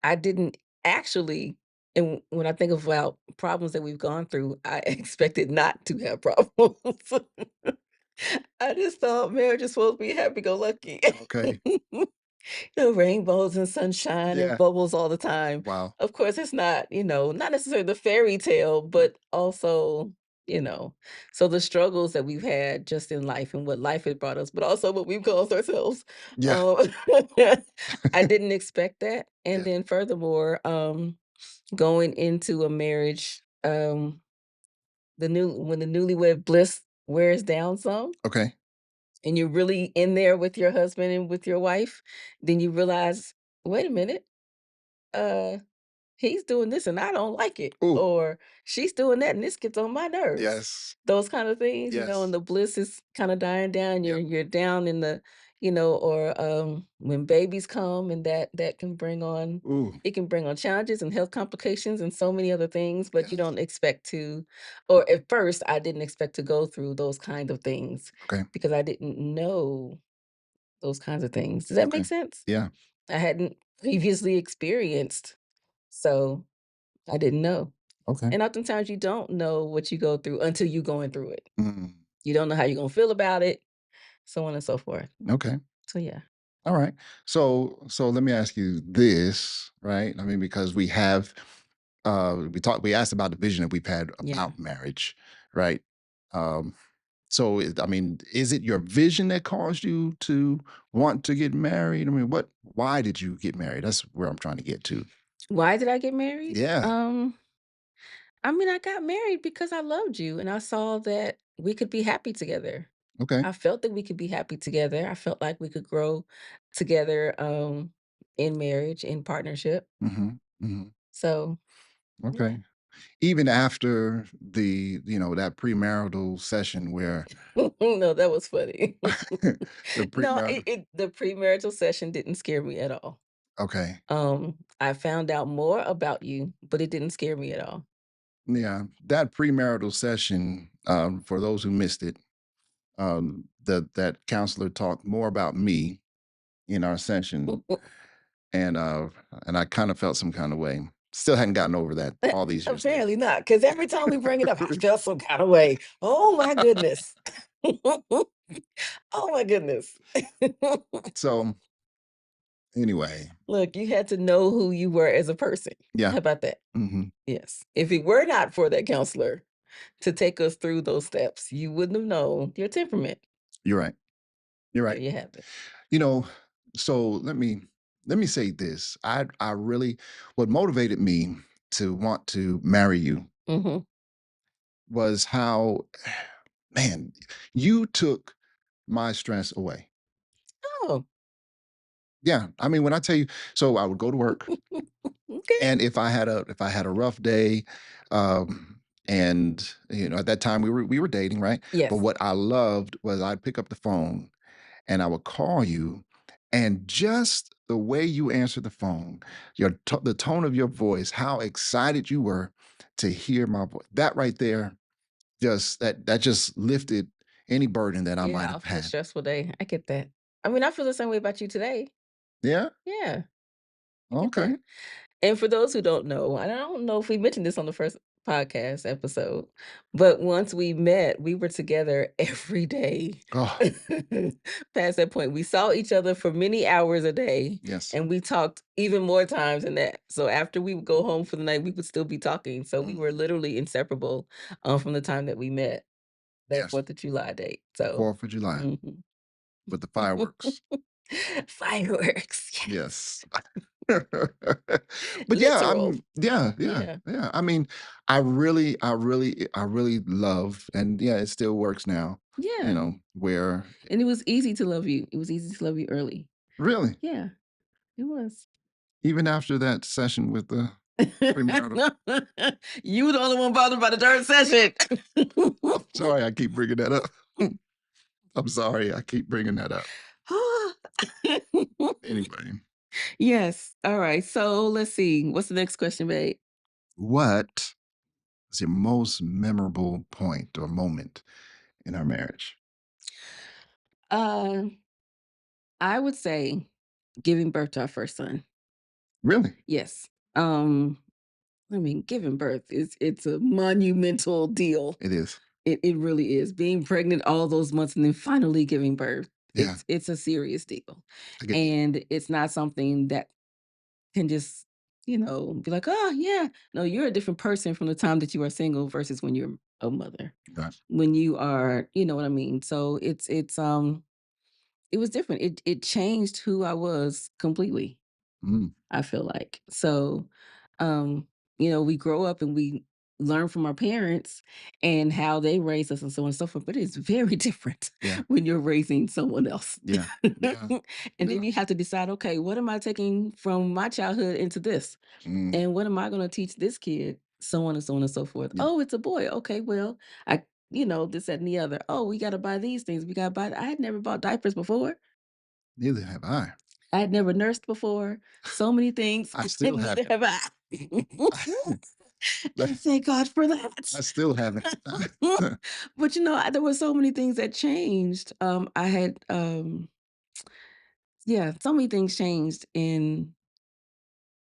[SPEAKER 2] I didn't actually and when I think about problems that we've gone through, I expected not to have problems. I just thought marriage is supposed to be happy-go-lucky.
[SPEAKER 1] Okay.
[SPEAKER 2] Rainbows and sunshine and
[SPEAKER 1] Yeah.
[SPEAKER 2] bubbles all the time.
[SPEAKER 1] Wow.
[SPEAKER 2] Of course, it's not, not necessarily the fairy tale, but also, you know, so the struggles that we've had just in life and what life has brought us, but also what we've caused ourselves.
[SPEAKER 1] Yeah.
[SPEAKER 2] Um, I didn't expect that. And
[SPEAKER 1] Yeah.
[SPEAKER 2] then furthermore, going into a marriage, when the newlywed bliss wears down some
[SPEAKER 1] Okay.
[SPEAKER 2] and you're really in there with your husband and with your wife, then you realize, wait a minute, uh, he's doing this and I don't like it,
[SPEAKER 1] Oh,
[SPEAKER 2] or she's doing that and this gets on my nerves.
[SPEAKER 1] yes.
[SPEAKER 2] Those kind of things, and
[SPEAKER 1] Yes.
[SPEAKER 2] the bliss is kind of dying down. You're
[SPEAKER 1] Yep.
[SPEAKER 2] you're down in the, or when babies come and that can bring on
[SPEAKER 1] Ooh,
[SPEAKER 2] it can bring on challenges and health complications and so many other things, but you
[SPEAKER 1] yes.
[SPEAKER 2] don't expect to, or at first I didn't expect to go through those kind of things
[SPEAKER 1] Okay.
[SPEAKER 2] because I didn't know those kinds of things. Does that
[SPEAKER 1] Okay.
[SPEAKER 2] make sense?
[SPEAKER 1] Yeah.
[SPEAKER 2] I hadn't previously experienced, so I didn't know.
[SPEAKER 1] Okay.
[SPEAKER 2] And oftentimes you don't know what you go through until you going through it.
[SPEAKER 1] Mm,
[SPEAKER 2] You don't know how you're gonna feel about it, so on and so forth.
[SPEAKER 1] okay.
[SPEAKER 2] So yeah.
[SPEAKER 1] All right. So let me ask you this, right? I mean, because we asked about the vision that we've had
[SPEAKER 2] Yeah.
[SPEAKER 1] about marriage, right? Um, So, I mean, is it your vision that caused you to want to get married? I mean, why did you get married? That's where I'm trying to get to.
[SPEAKER 2] Why did I get married?
[SPEAKER 1] Yeah.
[SPEAKER 2] I mean, I got married because I loved you and I saw that we could be happy together.
[SPEAKER 1] Okay.
[SPEAKER 2] I felt that we could be happy together. I felt like we could grow together in marriage, in partnership.
[SPEAKER 1] Hmm. Hmm.
[SPEAKER 2] So, yeah.
[SPEAKER 1] Okay. Even after that premarital session where
[SPEAKER 2] No, that was funny.
[SPEAKER 1] the
[SPEAKER 2] No,
[SPEAKER 1] premarital.
[SPEAKER 2] the premarital session didn't scare me at all.
[SPEAKER 1] Okay.
[SPEAKER 2] I found out more about you, but it didn't scare me at all.
[SPEAKER 1] Yeah, that premarital session, for those who missed it, that counselor talked more about me in our session, and I kind of felt some kind of way. Still hadn't gotten over that all these years later.
[SPEAKER 2] Apparently not, because every time we bring it up, I feel some kind of way. Oh my goodness. Oh my goodness.
[SPEAKER 1] So anyway,
[SPEAKER 2] Look, you had to know who you were as a person.
[SPEAKER 1] yeah,
[SPEAKER 2] How about that?
[SPEAKER 1] hmm,
[SPEAKER 2] Yes. If it were not for that counselor to take us through those steps, you wouldn't have known your temperament.
[SPEAKER 1] you're right. You're
[SPEAKER 2] There
[SPEAKER 1] right.
[SPEAKER 2] you have it.
[SPEAKER 1] You know, so let me say this. I really what motivated me to want to marry you
[SPEAKER 2] Mhm.
[SPEAKER 1] was how, man, you took my stress away.
[SPEAKER 2] Oh,
[SPEAKER 1] Yeah, I mean, when I tell you, so I would go to work,
[SPEAKER 2] okay.
[SPEAKER 1] and if I had a rough day, and at that time we were dating, right? But
[SPEAKER 2] Yes.
[SPEAKER 1] what I loved was I'd pick up the phone and I would call you, and just the way you answered the phone, the tone of your voice, how excited you were to hear my voice, that right there, that just lifted any burden that I might
[SPEAKER 2] Yeah,
[SPEAKER 1] have
[SPEAKER 2] after a
[SPEAKER 1] had.
[SPEAKER 2] stressful day. I get that. I mean, I feel the same way about you today.
[SPEAKER 1] Yeah.
[SPEAKER 2] Yeah, I get
[SPEAKER 1] Okay.
[SPEAKER 2] that. And for those who don't know, and I don't know if we mentioned this on the first podcast episode, but once we met, we were together every day.
[SPEAKER 1] Oh,
[SPEAKER 2] Past that point, we saw each other for many hours a day,
[SPEAKER 1] yes.
[SPEAKER 2] and we talked even more times than that. So after we would go home for the night, we would still be talking. So we
[SPEAKER 1] Mm,
[SPEAKER 2] were literally inseparable from the time that we met that
[SPEAKER 1] yes.
[SPEAKER 2] 4th of July date. So,
[SPEAKER 1] 4th of July
[SPEAKER 2] mhm.
[SPEAKER 1] with the fireworks.
[SPEAKER 2] Fireworks, yes.
[SPEAKER 1] Yes. But yeah,
[SPEAKER 2] Literal.
[SPEAKER 1] yeah, yeah,
[SPEAKER 2] Yeah.
[SPEAKER 1] yeah. I mean, I really love, and yeah, it still works now,
[SPEAKER 2] Yeah.
[SPEAKER 1] where
[SPEAKER 2] And it was easy to love you. It was easy to love you early.
[SPEAKER 1] really,
[SPEAKER 2] Yeah, it was.
[SPEAKER 1] even after that session with the premarital.
[SPEAKER 2] You were the only one bothered by the 3rd session.
[SPEAKER 1] I'm sorry I keep bringing that up. I'm sorry I keep bringing that up. Anyway,
[SPEAKER 2] Yes. All right. So let's see. What's the next question, babe?
[SPEAKER 1] what was your most memorable point or moment in our marriage?
[SPEAKER 2] Uh, I would say giving birth to our first son.
[SPEAKER 1] Really?
[SPEAKER 2] Yes. I mean, giving birth is it's a monumental deal.
[SPEAKER 1] It is.
[SPEAKER 2] It really is. Being pregnant all those months and then finally giving birth,
[SPEAKER 1] Yeah,
[SPEAKER 2] it's a serious deal.
[SPEAKER 1] I get that.
[SPEAKER 2] And it's not something that can just, be like, "Oh, yeah." No, you're a different person from the time that you are single versus when you're a mother.
[SPEAKER 1] Right.
[SPEAKER 2] When you are, you know what I mean? So it was different. It changed who I was completely.
[SPEAKER 1] Mm,
[SPEAKER 2] I feel like. So, um, we grow up and we learn from our parents and how they raised us and so on and so forth, but it's very different
[SPEAKER 1] yeah,
[SPEAKER 2] when you're raising someone else.
[SPEAKER 1] yeah, yeah,
[SPEAKER 2] And
[SPEAKER 1] yeah.
[SPEAKER 2] then you have to decide, okay, what am I taking from my childhood into this?
[SPEAKER 1] Mm,
[SPEAKER 2] And what am I going to teach this kid? So on and so on and so forth.
[SPEAKER 1] yeah.
[SPEAKER 2] Oh, it's a boy. Okay, well, this, that, and the other. Oh, we got to buy these things. We got to buy. I had never bought diapers before.
[SPEAKER 1] Neither have I.
[SPEAKER 2] I had never nursed before. So many things,
[SPEAKER 1] I still
[SPEAKER 2] and neither
[SPEAKER 1] haven't.
[SPEAKER 2] have I. And thank God for that.
[SPEAKER 1] I still haven't.
[SPEAKER 2] But, there were so many things that changed. I had, yeah, so many things changed in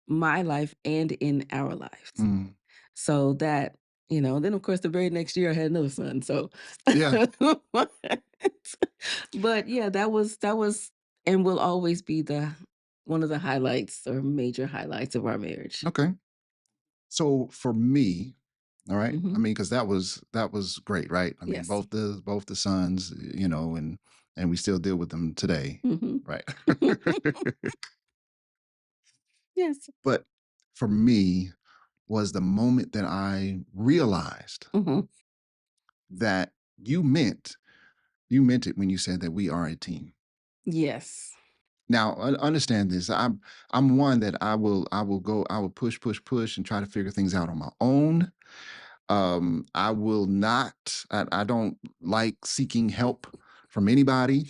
[SPEAKER 2] my life and in our lives.
[SPEAKER 1] Mm,
[SPEAKER 2] So that, then of course the very next year I had another son. So,
[SPEAKER 1] yeah.
[SPEAKER 2] but yeah, that was and will always be the one of the highlights or major highlights of our marriage.
[SPEAKER 1] Okay. So for me, All right. I
[SPEAKER 2] Mhm.
[SPEAKER 1] mean, because that was great, right? I mean,
[SPEAKER 2] Yes.
[SPEAKER 1] both the sons, and we still deal with them today,
[SPEAKER 2] Mhm.
[SPEAKER 1] right?
[SPEAKER 2] Yes.
[SPEAKER 1] But for me, was the moment that I realized
[SPEAKER 2] Mhm.
[SPEAKER 1] that you meant it when you said that we are a team.
[SPEAKER 2] Yes.
[SPEAKER 1] Now, understand this. I'm one that I will push, push, push, and try to figure things out on my own. I will not. I don't like seeking help from anybody.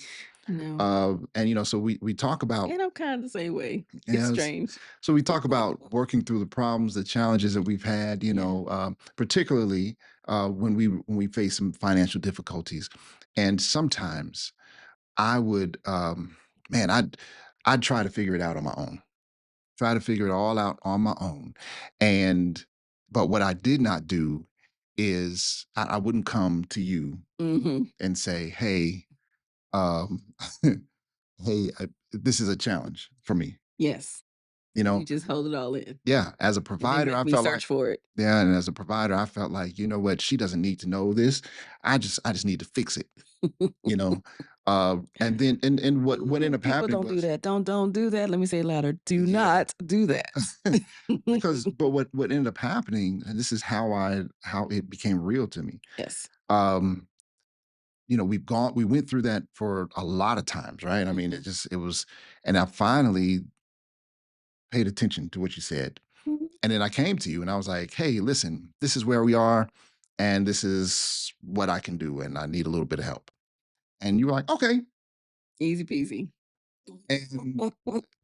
[SPEAKER 2] No.
[SPEAKER 1] And so we talk about.
[SPEAKER 2] And I'm kinda the same way. It's
[SPEAKER 1] Yes.
[SPEAKER 2] strange.
[SPEAKER 1] So we talk about working through the problems, the challenges that we've had.
[SPEAKER 2] Yeah.
[SPEAKER 1] Particularly when we face some financial difficulties, and sometimes I would, man, I'd try to figure it out on my own. Try to figure it all out on my own, and but what I did not do is I wouldn't come to you
[SPEAKER 2] Mhm.
[SPEAKER 1] and say, "Hey, um, hey, this is a challenge for me."
[SPEAKER 2] Yes.
[SPEAKER 1] You
[SPEAKER 2] You
[SPEAKER 1] know,
[SPEAKER 2] just hold it all in,
[SPEAKER 1] yeah. As a
[SPEAKER 2] and then
[SPEAKER 1] provider,
[SPEAKER 2] make
[SPEAKER 1] I
[SPEAKER 2] me
[SPEAKER 1] felt like,
[SPEAKER 2] search for it.
[SPEAKER 1] yeah, and as a provider, I felt like, you know what, she doesn't need to know this. I just need to fix it. You know, and then and what
[SPEAKER 2] Ooh,
[SPEAKER 1] ended up
[SPEAKER 2] people
[SPEAKER 1] happening
[SPEAKER 2] don't do
[SPEAKER 1] was.
[SPEAKER 2] that. Don't do that. Let me say it louder. Do
[SPEAKER 1] Yeah.
[SPEAKER 2] not do that.
[SPEAKER 1] But what ended up happening, and this is how it became real to me.
[SPEAKER 2] Yes.
[SPEAKER 1] Um, we went through that for a lot of times, right? I mean,
[SPEAKER 2] Mhm.
[SPEAKER 1] it was, and I finally paid attention to what you said.
[SPEAKER 2] Mhm.
[SPEAKER 1] And then I came to you and I was like, hey, listen, this is where we are, and this is what I can do, and I need a little bit of help. And you were like, okay.
[SPEAKER 2] Easy peasy.
[SPEAKER 1] And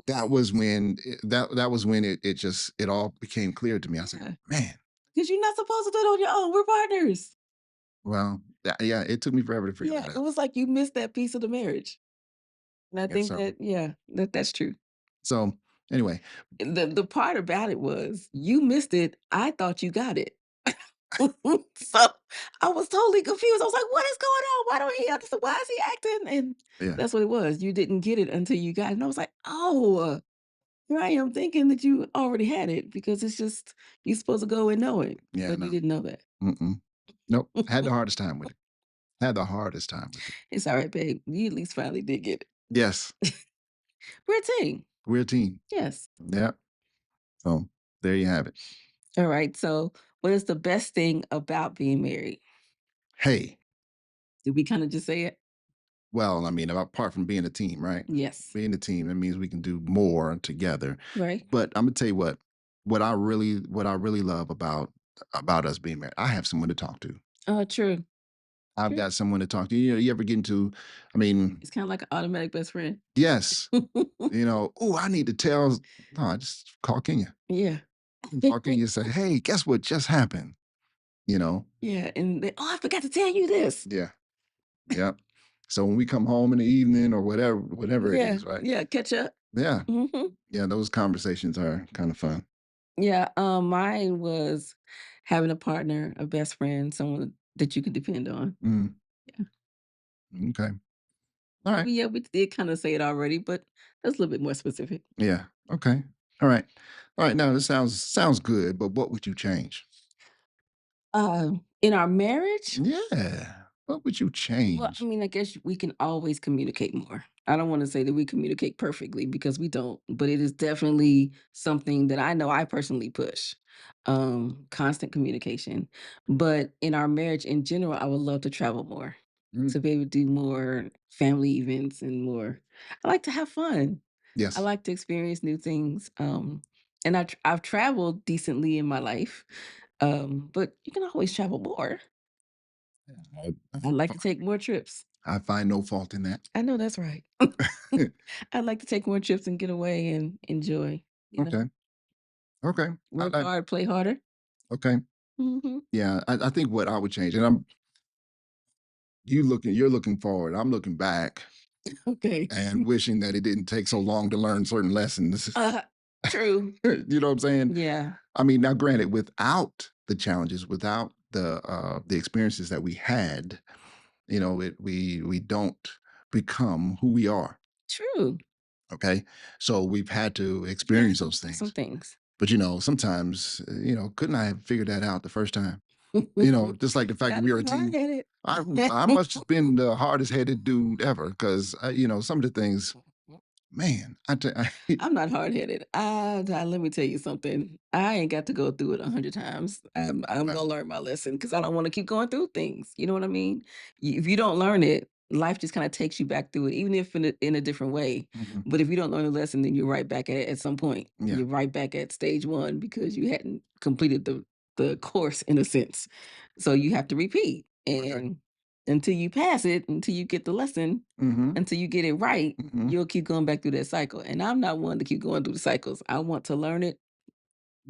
[SPEAKER 1] that was when it all became clear to me. I was like,
[SPEAKER 2] Yeah,
[SPEAKER 1] man,
[SPEAKER 2] because you're not supposed to do it on your own. We're partners.
[SPEAKER 1] well, yeah, it took me forever to figure
[SPEAKER 2] Yeah,
[SPEAKER 1] that
[SPEAKER 2] it
[SPEAKER 1] out.
[SPEAKER 2] was like you missed that piece of the marriage. And I
[SPEAKER 1] Yeah,
[SPEAKER 2] think
[SPEAKER 1] so
[SPEAKER 2] that, yeah, that's true.
[SPEAKER 1] so anyway,
[SPEAKER 2] The part about it was you missed it. I thought you got it. So I was totally confused. I was like, what is going on? Why don't he understand? Why is he acting? And
[SPEAKER 1] yeah,
[SPEAKER 2] that's what it was. You didn't get it until you got it. And I was like, oh, here I am thinking that you already had it because it's just you're supposed to go and know it,
[SPEAKER 1] yeah,
[SPEAKER 2] but you
[SPEAKER 1] no,
[SPEAKER 2] didn't know that.
[SPEAKER 1] mm-mm, nope. Had the hardest time with it. Had the hardest time with it.
[SPEAKER 2] It's all right, babe. You at least finally did get
[SPEAKER 1] Yes,
[SPEAKER 2] it. We're a team.
[SPEAKER 1] we're a team.
[SPEAKER 2] Yes.
[SPEAKER 1] Yeah. So there you have it.
[SPEAKER 2] All right. So, what is the best thing about being married?
[SPEAKER 1] Hey,
[SPEAKER 2] Did we kind of just say it?
[SPEAKER 1] well, I mean, apart from being a team, right?
[SPEAKER 2] Yes.
[SPEAKER 1] Being a team, that means we can do more together.
[SPEAKER 2] Right.
[SPEAKER 1] But I'm gonna tell you what I really love about us being married. I have someone to talk to.
[SPEAKER 2] True.
[SPEAKER 1] I've
[SPEAKER 2] True.
[SPEAKER 1] got someone to talk to. You ever get into, I mean,
[SPEAKER 2] It's kind of like an automatic best friend.
[SPEAKER 1] yes, oh, I need to tell. No, I just call Kenya.
[SPEAKER 2] Yeah.
[SPEAKER 1] Call Kenya and say, hey, guess what just happened? You know?
[SPEAKER 2] Yeah. And they, oh, I forgot to tell you this.
[SPEAKER 1] Yeah. Yeah. So when we come home in the evening or whatever it
[SPEAKER 2] Yeah.
[SPEAKER 1] is, right?
[SPEAKER 2] Yeah. Catch up.
[SPEAKER 1] Yeah.
[SPEAKER 2] Hmm.
[SPEAKER 1] Yeah. Those conversations are kind of fun.
[SPEAKER 2] Yeah. Mine was having a partner, a best friend, someone that you can depend on.
[SPEAKER 1] Mm,
[SPEAKER 2] Yeah.
[SPEAKER 1] okay. All right.
[SPEAKER 2] Yeah, we did kind of say it already, but that's a little bit more specific.
[SPEAKER 1] Yeah. Okay. All right. All right. Now this sounds good, but what would you change?
[SPEAKER 2] In our marriage,
[SPEAKER 1] Yeah. What would you
[SPEAKER 2] well, I
[SPEAKER 1] change?
[SPEAKER 2] mean, I guess we can always communicate more. I don't want to say that we communicate perfectly because we don't, but it is definitely something that I know I personally push. Constant communication. But in our marriage in general, I would love to travel more,
[SPEAKER 1] Mm,
[SPEAKER 2] to be able to do more family events and more. I like to have fun. I
[SPEAKER 1] yes.
[SPEAKER 2] like to experience new things. And I've traveled decently in my life. But you can always travel more.
[SPEAKER 1] I, I
[SPEAKER 2] I'd like
[SPEAKER 1] fi-
[SPEAKER 2] to take more trips.
[SPEAKER 1] I find no fault in that.
[SPEAKER 2] I know that's right. I'd like to take more trips and get away and enjoy, you know?
[SPEAKER 1] Okay. Okay.
[SPEAKER 2] Work hard, play harder.
[SPEAKER 1] Okay.
[SPEAKER 2] Mhm.
[SPEAKER 1] Yeah. I think what I would change, and you're looking forward. I'm looking back
[SPEAKER 2] Okay.
[SPEAKER 1] and wishing that it didn't take so long to learn certain lessons.
[SPEAKER 2] Uh, true.
[SPEAKER 1] You know what I'm saying?
[SPEAKER 2] Yeah.
[SPEAKER 1] I mean, now granted, without the challenges, without the experiences that we had, we don't become who we are.
[SPEAKER 2] True.
[SPEAKER 1] Okay. So we've had to
[SPEAKER 2] Yeah,
[SPEAKER 1] experience those
[SPEAKER 2] some
[SPEAKER 1] things.
[SPEAKER 2] things.
[SPEAKER 1] But sometimes, couldn't I have figured that out the first time? just like the fact that we are a team.
[SPEAKER 2] Hard-headed.
[SPEAKER 1] I must have been the hardest headed dude ever because, some of the things, man,
[SPEAKER 2] I'm not hard headed. Let me tell you something. I ain't got to go through it 100 times. I'm
[SPEAKER 1] Right.
[SPEAKER 2] gonna learn my lesson because I don't want to keep going through things. You know what I mean? If you don't learn it, life just kind of takes you back through it, even if in a different way.
[SPEAKER 1] Mhm.
[SPEAKER 2] But if you don't learn the lesson, then you're right back at it at some point.
[SPEAKER 1] Yeah.
[SPEAKER 2] You're right back at stage one because you hadn't completed the course in a sense. So you have to repeat, and until you pass it, until you get the lesson,
[SPEAKER 1] Hmm.
[SPEAKER 2] until you get it right,
[SPEAKER 1] Hmm.
[SPEAKER 2] you'll keep going back through that cycle. And I'm not one to keep going through the cycles. I want to learn it,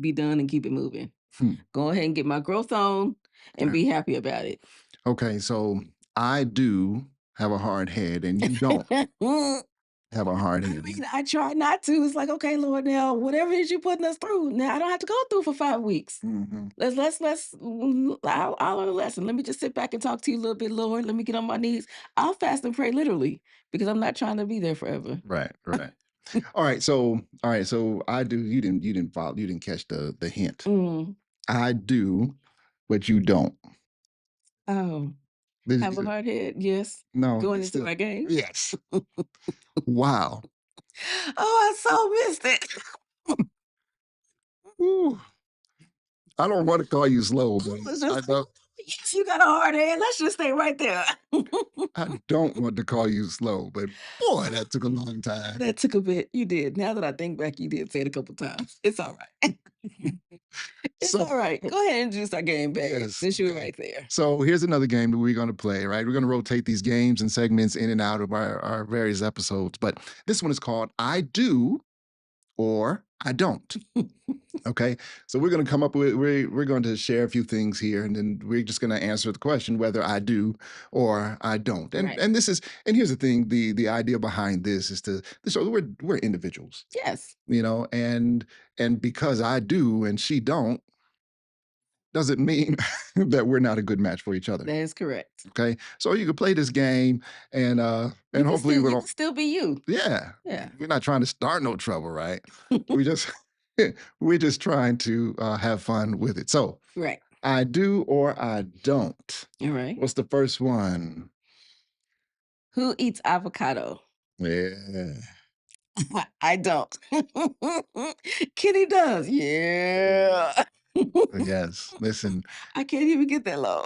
[SPEAKER 2] be done, and keep it moving.
[SPEAKER 1] Hmm.
[SPEAKER 2] Go ahead and get my growth on and
[SPEAKER 1] Yeah.
[SPEAKER 2] be happy about it.
[SPEAKER 1] Okay, so I do have a hard head, and you don't
[SPEAKER 2] I
[SPEAKER 1] have a hard head.
[SPEAKER 2] mean, I try not to. It's like, okay, Lord, now whatever it is you're putting us through, now I don't have to go through for 5 weeks.
[SPEAKER 1] Hmm.
[SPEAKER 2] I'll learn a lesson. Let me just sit back and talk to you a little bit, Lord. Let me get on my knees. I'll fast and pray literally because I'm not trying to be there forever.
[SPEAKER 1] Right, right. All right, so I do. You didn't follow. You didn't catch the hint.
[SPEAKER 2] Mm.
[SPEAKER 1] I do, but you don't.
[SPEAKER 2] Oh,
[SPEAKER 1] This-
[SPEAKER 2] have a hard head. Yes.
[SPEAKER 1] no,
[SPEAKER 2] Going
[SPEAKER 1] it's
[SPEAKER 2] into
[SPEAKER 1] still
[SPEAKER 2] my game.
[SPEAKER 1] yes. Wow.
[SPEAKER 2] Oh, I so missed it.
[SPEAKER 1] Ooh. I don't want to call you slow, but
[SPEAKER 2] Let's
[SPEAKER 1] I
[SPEAKER 2] just
[SPEAKER 1] don't.
[SPEAKER 2] yes, you got a hard head. Let's just stay right there.
[SPEAKER 1] I don't want to call you slow, but boy, that took a long time.
[SPEAKER 2] That took a bit. You did. Now that I think back, you did say it a couple times. It's all right. It's
[SPEAKER 1] So
[SPEAKER 2] all right. Go ahead and introduce our game, babe.
[SPEAKER 1] yes,
[SPEAKER 2] Since you were
[SPEAKER 1] okay.
[SPEAKER 2] right there.
[SPEAKER 1] So here's another game that we're going to play, right? We're going to rotate these games and segments in and out of our various episodes. But this one is called I Do or I Don't. Okay. So we're going to come up with, we're going to share a few things here, and then we're just going to answer the question whether I do or I don't. And
[SPEAKER 2] Right.
[SPEAKER 1] and this is, and here's the thing, the idea behind this is to show that we're individuals,
[SPEAKER 2] Yes,
[SPEAKER 1] and because I do and she don't doesn't mean that we're not a good match for each other.
[SPEAKER 2] that is correct.
[SPEAKER 1] Okay. So you can play this game and hopefully we
[SPEAKER 2] You
[SPEAKER 1] don't,
[SPEAKER 2] can still be you.
[SPEAKER 1] yeah.
[SPEAKER 2] Yeah.
[SPEAKER 1] We're not trying to start no trouble, right? We just we're just trying to have fun with it. So
[SPEAKER 2] Right.
[SPEAKER 1] I do or I don't.
[SPEAKER 2] All right.
[SPEAKER 1] What's the first one?
[SPEAKER 2] Who eats avocado?
[SPEAKER 1] Yeah.
[SPEAKER 2] I don't. Kitty does. Yeah.
[SPEAKER 1] Yes. Listen,
[SPEAKER 2] I can't even get that low.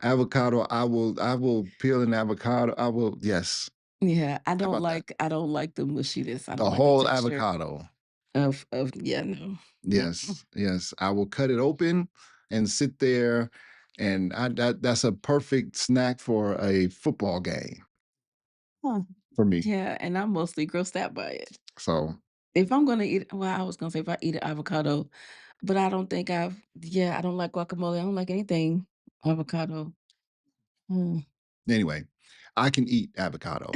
[SPEAKER 1] avocado. I will peel an avocado. I will. Yes.
[SPEAKER 2] Yeah,
[SPEAKER 1] How about that?
[SPEAKER 2] I don't like the mushiness. I
[SPEAKER 1] The
[SPEAKER 2] don't like the
[SPEAKER 1] whole
[SPEAKER 2] texture
[SPEAKER 1] avocado.
[SPEAKER 2] of yeah, no. Mm-mm.
[SPEAKER 1] Yes, yes. I will cut it open and sit there, and that's a perfect snack for a football game
[SPEAKER 2] Huh.
[SPEAKER 1] for me.
[SPEAKER 2] Yeah, and I'm mostly grossed out by it.
[SPEAKER 1] So
[SPEAKER 2] If I'm gonna eat well, I was gonna say if I eat an avocado, but I don't think I don't like guacamole. I don't like anything avocado. Mm.
[SPEAKER 1] anyway, I can eat avocado,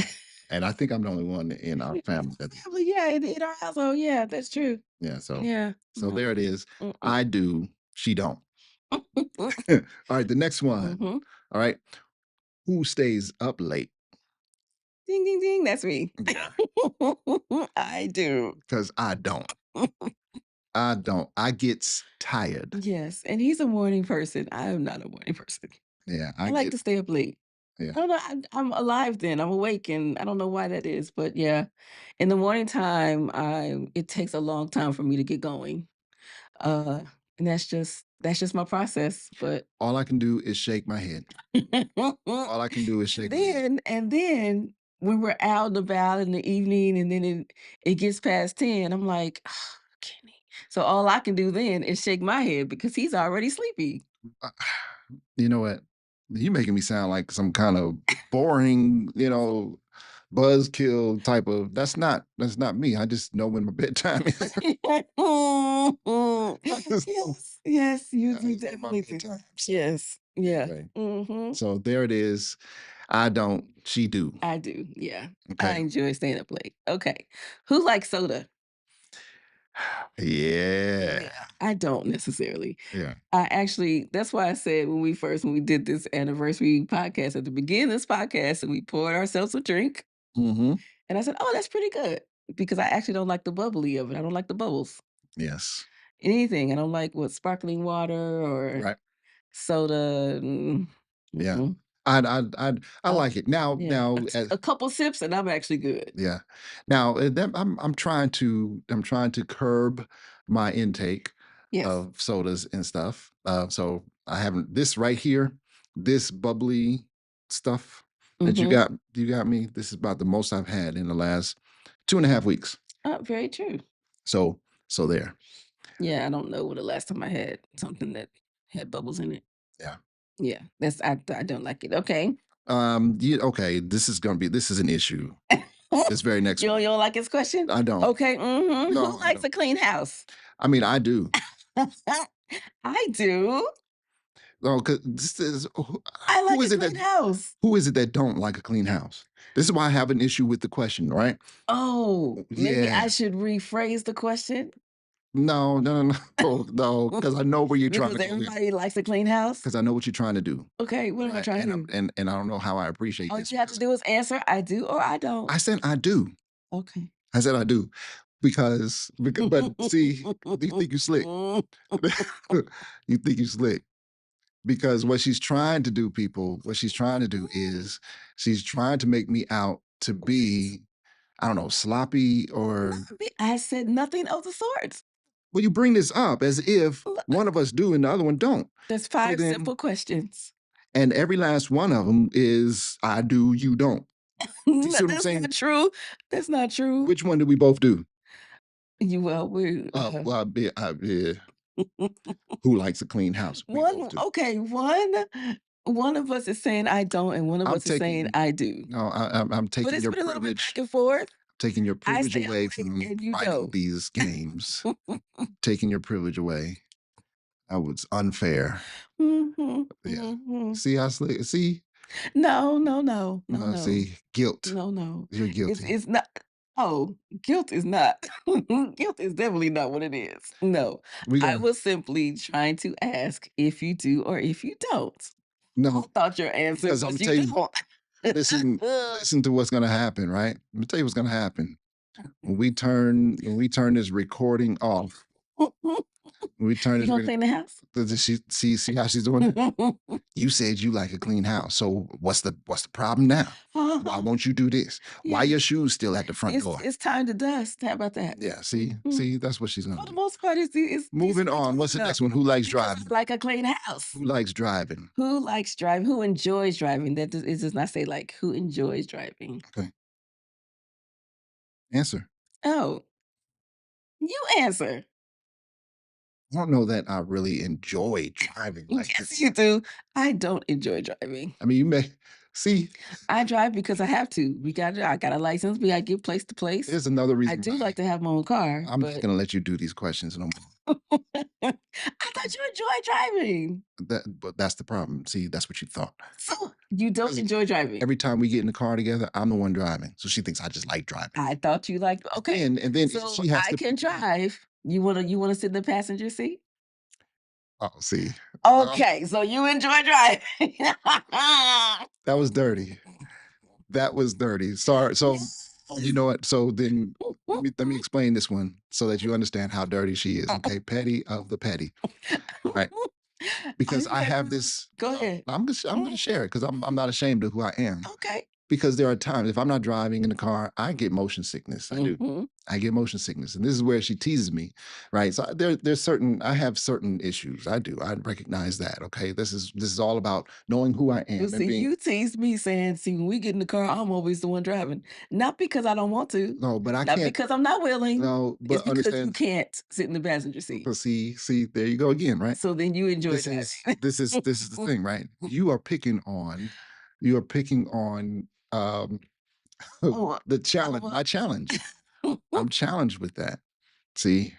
[SPEAKER 1] and I think I'm the only one in our family that.
[SPEAKER 2] Probably, yeah, in our household, yeah, that's true.
[SPEAKER 1] Yeah. So
[SPEAKER 2] Yeah. Mm,
[SPEAKER 1] there it is.
[SPEAKER 2] mm,
[SPEAKER 1] I do. She don't.
[SPEAKER 2] mm.
[SPEAKER 1] All right. The next one.
[SPEAKER 2] Mhm.
[SPEAKER 1] All right. Who stays up late?
[SPEAKER 2] Ding, ding, ding, that's me.
[SPEAKER 1] Yeah.
[SPEAKER 2] I do.
[SPEAKER 1] Because I don't. I don't. I get tired.
[SPEAKER 2] Yes, and he's a morning person. I am not a morning person.
[SPEAKER 1] Yeah.
[SPEAKER 2] I
[SPEAKER 1] I
[SPEAKER 2] like
[SPEAKER 1] get.
[SPEAKER 2] to stay up late.
[SPEAKER 1] Yeah.
[SPEAKER 2] I don't know. I'm alive then. I'm awake, and I don't know why that is, but yeah, in the morning time, I it takes a long time for me to get going. Uh, and that's just my process. But
[SPEAKER 1] All I can do is shake my head. All I can do is shake my head.
[SPEAKER 2] and then when we're out and about in the evening, and then it gets past 10, I'm like, "Ah, Kenny. So all I can do then is shake my head because he's already sleepy.
[SPEAKER 1] Uh, You know what? You making me sound like some kind of boring, buzzkill type of. That's not me. I just know when my bedtime is. I just know.
[SPEAKER 2] Yes, yes, you
[SPEAKER 1] I
[SPEAKER 2] you
[SPEAKER 1] just know my
[SPEAKER 2] definitely do.
[SPEAKER 1] bedtime. So
[SPEAKER 2] Yes, yeah.
[SPEAKER 1] anyway,
[SPEAKER 2] Mhm.
[SPEAKER 1] so there it is. I don't. She do.
[SPEAKER 2] I do, yeah. I
[SPEAKER 1] Okay.
[SPEAKER 2] enjoy staying up late. Okay. Who likes soda?
[SPEAKER 1] Yeah.
[SPEAKER 2] Yeah. I don't necessarily.
[SPEAKER 1] Yeah.
[SPEAKER 2] I actually that's why I said when we did this anniversary podcast at the beginning of this podcast and we poured ourselves a drink,
[SPEAKER 1] Mm-hmm.
[SPEAKER 2] and I said, "Oh, that's pretty good," because I actually don't like the bubbly of it. I don't like the bubbles.
[SPEAKER 1] Yes.
[SPEAKER 2] Anything. I don't like what sparkling water or
[SPEAKER 1] Right.
[SPEAKER 2] soda.
[SPEAKER 1] Yeah.
[SPEAKER 2] Mm-mm.
[SPEAKER 1] I
[SPEAKER 2] Uh,
[SPEAKER 1] like it. Now
[SPEAKER 2] yeah,
[SPEAKER 1] now as
[SPEAKER 2] a couple sips and I'm actually good.
[SPEAKER 1] yeah. Now, that I'm trying to curb my intake
[SPEAKER 2] Yes.
[SPEAKER 1] of sodas and stuff. So I haven't this right here, this bubbly stuff that
[SPEAKER 2] Mm-hmm.
[SPEAKER 1] you got me. This is about the most I've had in the last 2.5 weeks.
[SPEAKER 2] Very true.
[SPEAKER 1] So so there.
[SPEAKER 2] Yeah, I don't know when the last time I had something that had bubbles in it.
[SPEAKER 1] Yeah.
[SPEAKER 2] Yeah, I don't like it. Okay.
[SPEAKER 1] Okay, this is an issue. This very next
[SPEAKER 2] You
[SPEAKER 1] one.
[SPEAKER 2] don't like his question?
[SPEAKER 1] I don't.
[SPEAKER 2] Okay. Who
[SPEAKER 1] No, I
[SPEAKER 2] likes
[SPEAKER 1] don't.
[SPEAKER 2] a clean house?
[SPEAKER 1] I mean, I do.
[SPEAKER 2] I do.
[SPEAKER 1] No, because this is
[SPEAKER 2] I
[SPEAKER 1] who
[SPEAKER 2] like a
[SPEAKER 1] is it that
[SPEAKER 2] clean house.
[SPEAKER 1] who is it that don't like a clean house? This is why I have an issue with the question, right?
[SPEAKER 2] Oh, maybe I
[SPEAKER 1] Yeah.
[SPEAKER 2] should rephrase the question
[SPEAKER 1] No, no, no, no, no, because I know where you're trying
[SPEAKER 2] because
[SPEAKER 1] to go with.
[SPEAKER 2] everybody likes a clean house.
[SPEAKER 1] Because I know what you're trying to do,
[SPEAKER 2] Okay, what am I
[SPEAKER 1] right?
[SPEAKER 2] trying to do?
[SPEAKER 1] And I don't know how I appreciate
[SPEAKER 2] All
[SPEAKER 1] this
[SPEAKER 2] you have to
[SPEAKER 1] because
[SPEAKER 2] do is answer I do or I don't.
[SPEAKER 1] I said I do.
[SPEAKER 2] Okay.
[SPEAKER 1] I said I do because but see, you think you slick. You think you slick because what she's trying to do, people, what she's trying to do is she's trying to make me out to be, I don't know, sloppy or
[SPEAKER 2] I said nothing of the sort.
[SPEAKER 1] well, you bring this up as if one of us do and the other one don't.
[SPEAKER 2] There's
[SPEAKER 1] So
[SPEAKER 2] 5
[SPEAKER 1] then,
[SPEAKER 2] simple questions.
[SPEAKER 1] and every last one of them is I do, you don't. Do you see what I'm
[SPEAKER 2] That's
[SPEAKER 1] saying?
[SPEAKER 2] not true. That's not true.
[SPEAKER 1] Which one do we both do?
[SPEAKER 2] You well, we
[SPEAKER 1] Well, yeah. Who likes a clean house? We both
[SPEAKER 2] one
[SPEAKER 1] do.
[SPEAKER 2] okay, one of us is saying I don't, and one of
[SPEAKER 1] I'm
[SPEAKER 2] us is saying
[SPEAKER 1] taking
[SPEAKER 2] I do.
[SPEAKER 1] no, I'm
[SPEAKER 2] But
[SPEAKER 1] taking
[SPEAKER 2] it's
[SPEAKER 1] your
[SPEAKER 2] been a little bit
[SPEAKER 1] privilege,
[SPEAKER 2] back and forth.
[SPEAKER 1] taking your
[SPEAKER 2] I
[SPEAKER 1] privilege
[SPEAKER 2] say
[SPEAKER 1] away
[SPEAKER 2] I
[SPEAKER 1] from
[SPEAKER 2] and you
[SPEAKER 1] fighting
[SPEAKER 2] don't.
[SPEAKER 1] these games. Taking your privilege away. That was unfair.
[SPEAKER 2] Mhm,
[SPEAKER 1] Yeah.
[SPEAKER 2] mhm.
[SPEAKER 1] See how slick? See,
[SPEAKER 2] No, no, no, no, no,
[SPEAKER 1] see, guilt.
[SPEAKER 2] no, no.
[SPEAKER 1] You're guilty.
[SPEAKER 2] It's not. Oh, guilt is not. Guilt is definitely not what it is. No,
[SPEAKER 1] We
[SPEAKER 2] I
[SPEAKER 1] gonna
[SPEAKER 2] was simply trying to ask if you do or if you don't. I
[SPEAKER 1] no,
[SPEAKER 2] thought your answer
[SPEAKER 1] because I'm
[SPEAKER 2] was
[SPEAKER 1] gonna
[SPEAKER 2] you
[SPEAKER 1] tell you.
[SPEAKER 2] don't.
[SPEAKER 1] Listen, listen to what's gonna happen. Right? Let me tell you what's gonna happen when we turn this recording off. When we turn
[SPEAKER 2] You
[SPEAKER 1] this,
[SPEAKER 2] gonna clean the house?
[SPEAKER 1] does she see how she's doing it? You said you like a clean house, so what's the problem now? Why won't you do this? Why
[SPEAKER 2] Yeah,
[SPEAKER 1] your shoes still at the front door?
[SPEAKER 2] it's time to dust. How about that?
[SPEAKER 1] Yeah,
[SPEAKER 2] Mhm.
[SPEAKER 1] see, that's what she's gonna
[SPEAKER 2] For the
[SPEAKER 1] do.
[SPEAKER 2] most part, it's
[SPEAKER 1] Moving
[SPEAKER 2] decently
[SPEAKER 1] on. What's the
[SPEAKER 2] clean up
[SPEAKER 1] next one? Who likes
[SPEAKER 2] because
[SPEAKER 1] driving?
[SPEAKER 2] I like a clean house.
[SPEAKER 1] Who likes driving?
[SPEAKER 2] Who likes driving? Who enjoys driving? It does not say like who enjoys driving.
[SPEAKER 1] Okay, answer.
[SPEAKER 2] Oh, you answer.
[SPEAKER 1] I don't know that I really enjoy driving like
[SPEAKER 2] Yes,
[SPEAKER 1] this.
[SPEAKER 2] you do. I don't enjoy driving.
[SPEAKER 1] I mean, you may see.
[SPEAKER 2] I drive because I have to. I got a license. We got to get place to place.
[SPEAKER 1] Here's another
[SPEAKER 2] I
[SPEAKER 1] reason
[SPEAKER 2] do
[SPEAKER 1] why
[SPEAKER 2] like to have my own car,
[SPEAKER 1] I'm not
[SPEAKER 2] but
[SPEAKER 1] gonna let you do these questions no more.
[SPEAKER 2] I thought you enjoy driving.
[SPEAKER 1] But that's the problem. See, that's what you thought.
[SPEAKER 2] So you don't
[SPEAKER 1] 'Cause
[SPEAKER 2] enjoy driving.
[SPEAKER 1] every time we get in the car together, I'm the one driving, so she thinks I just like driving.
[SPEAKER 2] I thought you liked okay.
[SPEAKER 1] And then
[SPEAKER 2] So
[SPEAKER 1] she has
[SPEAKER 2] I
[SPEAKER 1] to
[SPEAKER 2] can
[SPEAKER 1] pick me up.
[SPEAKER 2] drive. You wanna sit in the passenger seat?
[SPEAKER 1] Oh, see, well,
[SPEAKER 2] Okay, so you enjoy driving.
[SPEAKER 1] that was dirty. That was dirty. Sorry. So you know what? So then let me explain this one so that you understand how dirty she is. Okay, petty of the petty, right?
[SPEAKER 2] Are
[SPEAKER 1] Because
[SPEAKER 2] you
[SPEAKER 1] I
[SPEAKER 2] ready
[SPEAKER 1] have
[SPEAKER 2] for
[SPEAKER 1] this.
[SPEAKER 2] Go ahead.
[SPEAKER 1] I'm gonna share it because I'm not ashamed of who I am.
[SPEAKER 2] Okay.
[SPEAKER 1] Because there are times if I'm not driving in the car, I get motion sickness. I do.
[SPEAKER 2] Mhm.
[SPEAKER 1] I get motion sickness, and this is where she teases me, right? So there's certain I have certain issues. I do. I recognize that. Okay, this is all about knowing who I
[SPEAKER 2] Well,
[SPEAKER 1] am and
[SPEAKER 2] see,
[SPEAKER 1] being
[SPEAKER 2] you tease me saying, "See, when we get in the car, I'm always the one driving." Not because I don't want to,
[SPEAKER 1] no, but I
[SPEAKER 2] not
[SPEAKER 1] can't.
[SPEAKER 2] because I'm not willing.
[SPEAKER 1] No,
[SPEAKER 2] It's
[SPEAKER 1] but
[SPEAKER 2] because you
[SPEAKER 1] understand.
[SPEAKER 2] can't sit in the passenger seat.
[SPEAKER 1] But see, there you go again, right?
[SPEAKER 2] So then you enjoy
[SPEAKER 1] This
[SPEAKER 2] driving.
[SPEAKER 1] is this is the thing, right? You are picking on
[SPEAKER 2] Oh,
[SPEAKER 1] the challenge,
[SPEAKER 2] oh,
[SPEAKER 1] my challenge. I'm challenged with that. See,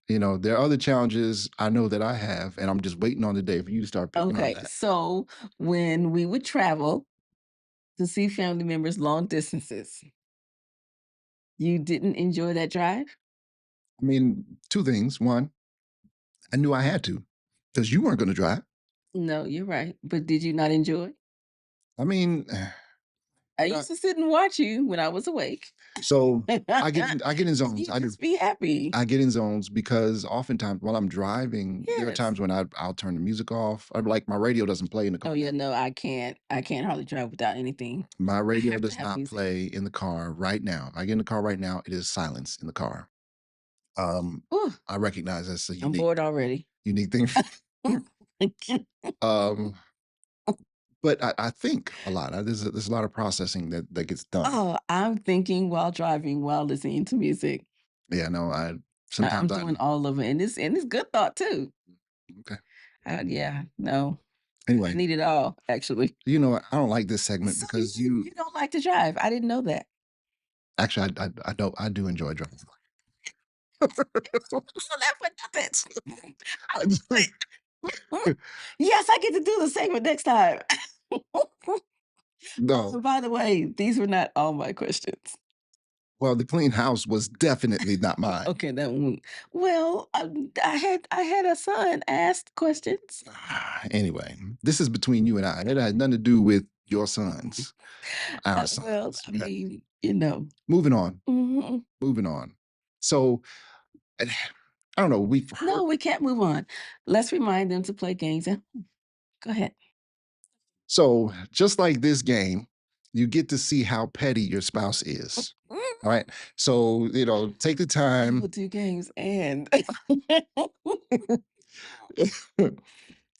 [SPEAKER 1] there are other challenges I know that I have, and I'm just waiting on the day for you to start picking on
[SPEAKER 2] okay,
[SPEAKER 1] that.
[SPEAKER 2] so when we would travel to see family members long distances, you didn't enjoy that drive?
[SPEAKER 1] I mean, two things. One, I knew I had to because you weren't going to drive.
[SPEAKER 2] No, you're right. But did you not enjoy?
[SPEAKER 1] I mean,
[SPEAKER 2] I
[SPEAKER 1] Uh,
[SPEAKER 2] used to sit and watch you when I was awake.
[SPEAKER 1] So I get in zones.
[SPEAKER 2] You
[SPEAKER 1] I do.
[SPEAKER 2] just be happy.
[SPEAKER 1] I get in zones because oftentimes while I'm driving, there are
[SPEAKER 2] Yes.
[SPEAKER 1] times when I'll turn the music off. I'm like my radio doesn't play in the car.
[SPEAKER 2] Oh yeah, no, I can't. I can't hardly drive without anything.
[SPEAKER 1] My radio
[SPEAKER 2] have to
[SPEAKER 1] does
[SPEAKER 2] have
[SPEAKER 1] not
[SPEAKER 2] music.
[SPEAKER 1] play in the car right now. If I get in the car right now, it is silence in the car.
[SPEAKER 2] Whew,
[SPEAKER 1] I recognize that's a
[SPEAKER 2] I'm bored already.
[SPEAKER 1] unique thing. um, but I think a lot. There's a lot of processing that gets done.
[SPEAKER 2] Oh, I'm thinking while driving, while listening to music.
[SPEAKER 1] Yeah, no,
[SPEAKER 2] I'm
[SPEAKER 1] sometimes
[SPEAKER 2] doing all of it, and it's good thought too.
[SPEAKER 1] okay.
[SPEAKER 2] Yeah, no, I
[SPEAKER 1] Anyway,
[SPEAKER 2] need it all actually.
[SPEAKER 1] you know what? I don't like this segment
[SPEAKER 2] So
[SPEAKER 1] because
[SPEAKER 2] you don't like to drive? I didn't know that.
[SPEAKER 1] actually I don't I do enjoy driving.
[SPEAKER 2] Well, that for nothing.
[SPEAKER 1] I do.
[SPEAKER 2] Yes, I get to do the segment next time.
[SPEAKER 1] No.
[SPEAKER 2] By the way, these were not all my questions.
[SPEAKER 1] Well, the clean house was definitely not mine.
[SPEAKER 2] Okay, that one. Well, I had a son ask questions.
[SPEAKER 1] Anyway, this is between you and I. It had nothing to do with your sons, our
[SPEAKER 2] Well,
[SPEAKER 1] sons.
[SPEAKER 2] I mean, you know.
[SPEAKER 1] Moving on.
[SPEAKER 2] Mhm.
[SPEAKER 1] Moving on. So I don't know. We've heard
[SPEAKER 2] No, we can't move on. Let's remind them to play games. Go ahead.
[SPEAKER 1] so just like this game, you get to see how petty your spouse is. All right. So, take the
[SPEAKER 2] I
[SPEAKER 1] time.
[SPEAKER 2] will do games and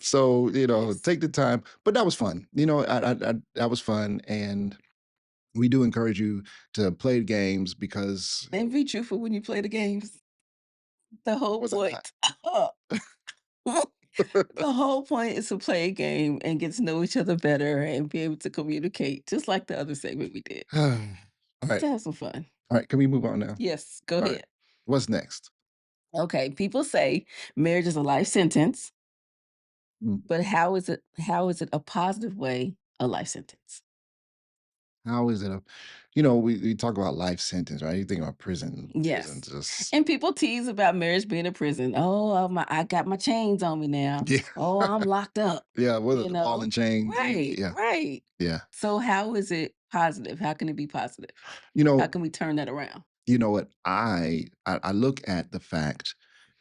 [SPEAKER 1] So,
[SPEAKER 2] Yes.
[SPEAKER 1] take the time. But that was fun. That was fun. And we do encourage you to play games because
[SPEAKER 2] And be truthful when you play the games. The whole
[SPEAKER 1] was I
[SPEAKER 2] point. The whole point is to play a game and get to know each other better and be able to communicate, just like the other segment we did.
[SPEAKER 1] not? All right.
[SPEAKER 2] To have some fun.
[SPEAKER 1] All right. Can we move on now?
[SPEAKER 2] Yes, go
[SPEAKER 1] All right.
[SPEAKER 2] ahead.
[SPEAKER 1] What's next?
[SPEAKER 2] Okay, people say marriage is a life sentence,
[SPEAKER 1] Mm,
[SPEAKER 2] but how is it a positive way a life sentence?
[SPEAKER 1] How is it we talk about life sentence, right? You think about prison. Prison
[SPEAKER 2] Yes.
[SPEAKER 1] just
[SPEAKER 2] And people tease about marriage being a prison. Oh, I got my chains on me now.
[SPEAKER 1] yeah.
[SPEAKER 2] Oh, I'm locked up.
[SPEAKER 1] Yeah, what are
[SPEAKER 2] You
[SPEAKER 1] the ball
[SPEAKER 2] know?
[SPEAKER 1] and chain?
[SPEAKER 2] Right,
[SPEAKER 1] Yeah.
[SPEAKER 2] right.
[SPEAKER 1] Yeah.
[SPEAKER 2] So how is it positive? How can it be positive?
[SPEAKER 1] You
[SPEAKER 2] How
[SPEAKER 1] know,
[SPEAKER 2] can we turn that around?
[SPEAKER 1] you know what? I look at the fact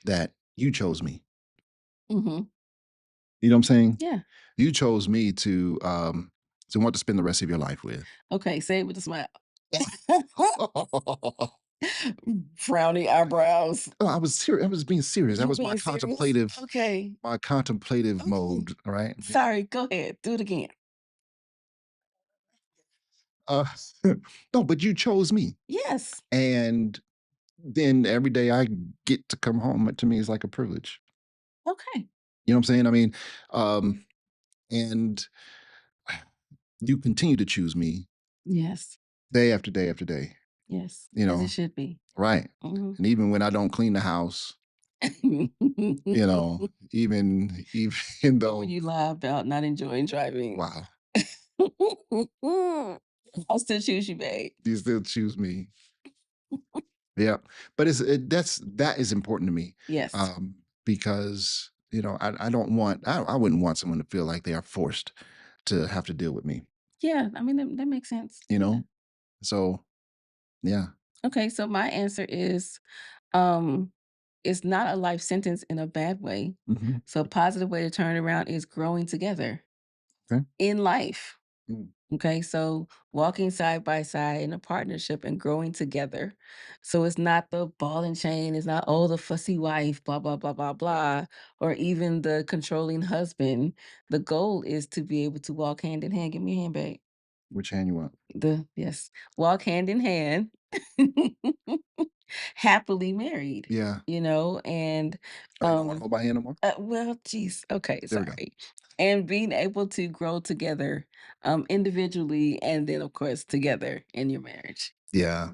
[SPEAKER 1] that you chose me.
[SPEAKER 2] Mhm.
[SPEAKER 1] You know what I'm saying?
[SPEAKER 2] Yeah.
[SPEAKER 1] You chose me to want to spend the rest of your life with.
[SPEAKER 2] Okay, say it with a smile. Frowny eyebrows.
[SPEAKER 1] Oh, I was serious. I was being serious. That
[SPEAKER 2] You
[SPEAKER 1] was
[SPEAKER 2] being serious? Okay.
[SPEAKER 1] my contemplative
[SPEAKER 2] Okay.
[SPEAKER 1] mode, all right?
[SPEAKER 2] Sorry, go ahead. Do it again.
[SPEAKER 1] Uh, no, but you chose me.
[SPEAKER 2] Yes.
[SPEAKER 1] And then every day I get to come home, to me is like a privilege.
[SPEAKER 2] Okay.
[SPEAKER 1] You know what I'm saying? I mean, um, and you continue to choose me
[SPEAKER 2] Yes.
[SPEAKER 1] day after day after day,
[SPEAKER 2] Yes.
[SPEAKER 1] you
[SPEAKER 2] As
[SPEAKER 1] know,
[SPEAKER 2] it should be.
[SPEAKER 1] right?
[SPEAKER 2] Mhm.
[SPEAKER 1] And even when I don't clean the house, you know, even
[SPEAKER 2] Or
[SPEAKER 1] though,
[SPEAKER 2] when you lie about not enjoying driving.
[SPEAKER 1] wow,
[SPEAKER 2] I'll still choose you, babe.
[SPEAKER 1] you still choose me. Yeah, but that is important to me,
[SPEAKER 2] Yes.
[SPEAKER 1] because I don't want I wouldn't want someone to feel like they are forced to have to deal with me.
[SPEAKER 2] Yeah, I mean, that makes sense.
[SPEAKER 1] You
[SPEAKER 2] Yeah.
[SPEAKER 1] know, so yeah.
[SPEAKER 2] Okay, so my answer is, um, it's not a life sentence in a bad way.
[SPEAKER 1] Mhm.
[SPEAKER 2] So a positive way to turn it around is growing together
[SPEAKER 1] Okay.
[SPEAKER 2] in life.
[SPEAKER 1] Mm.
[SPEAKER 2] Okay, so walking side by side in a partnership and growing together. So it's not the ball and chain, it's not, oh, the fussy wife, blah, blah, blah, blah, blah, or even the controlling husband. The goal is to be able to walk hand in hand. Give me a hand, babe.
[SPEAKER 1] Which hand you want?
[SPEAKER 2] Yes, walk hand in hand, happily married,
[SPEAKER 1] Yeah.
[SPEAKER 2] and,
[SPEAKER 1] Oh, you don't want to
[SPEAKER 2] um
[SPEAKER 1] hold my hand no more?
[SPEAKER 2] well, geez, okay,
[SPEAKER 1] There we go.
[SPEAKER 2] sorry. And being able to grow together, individually and then, of course, together in your marriage.
[SPEAKER 1] Yeah.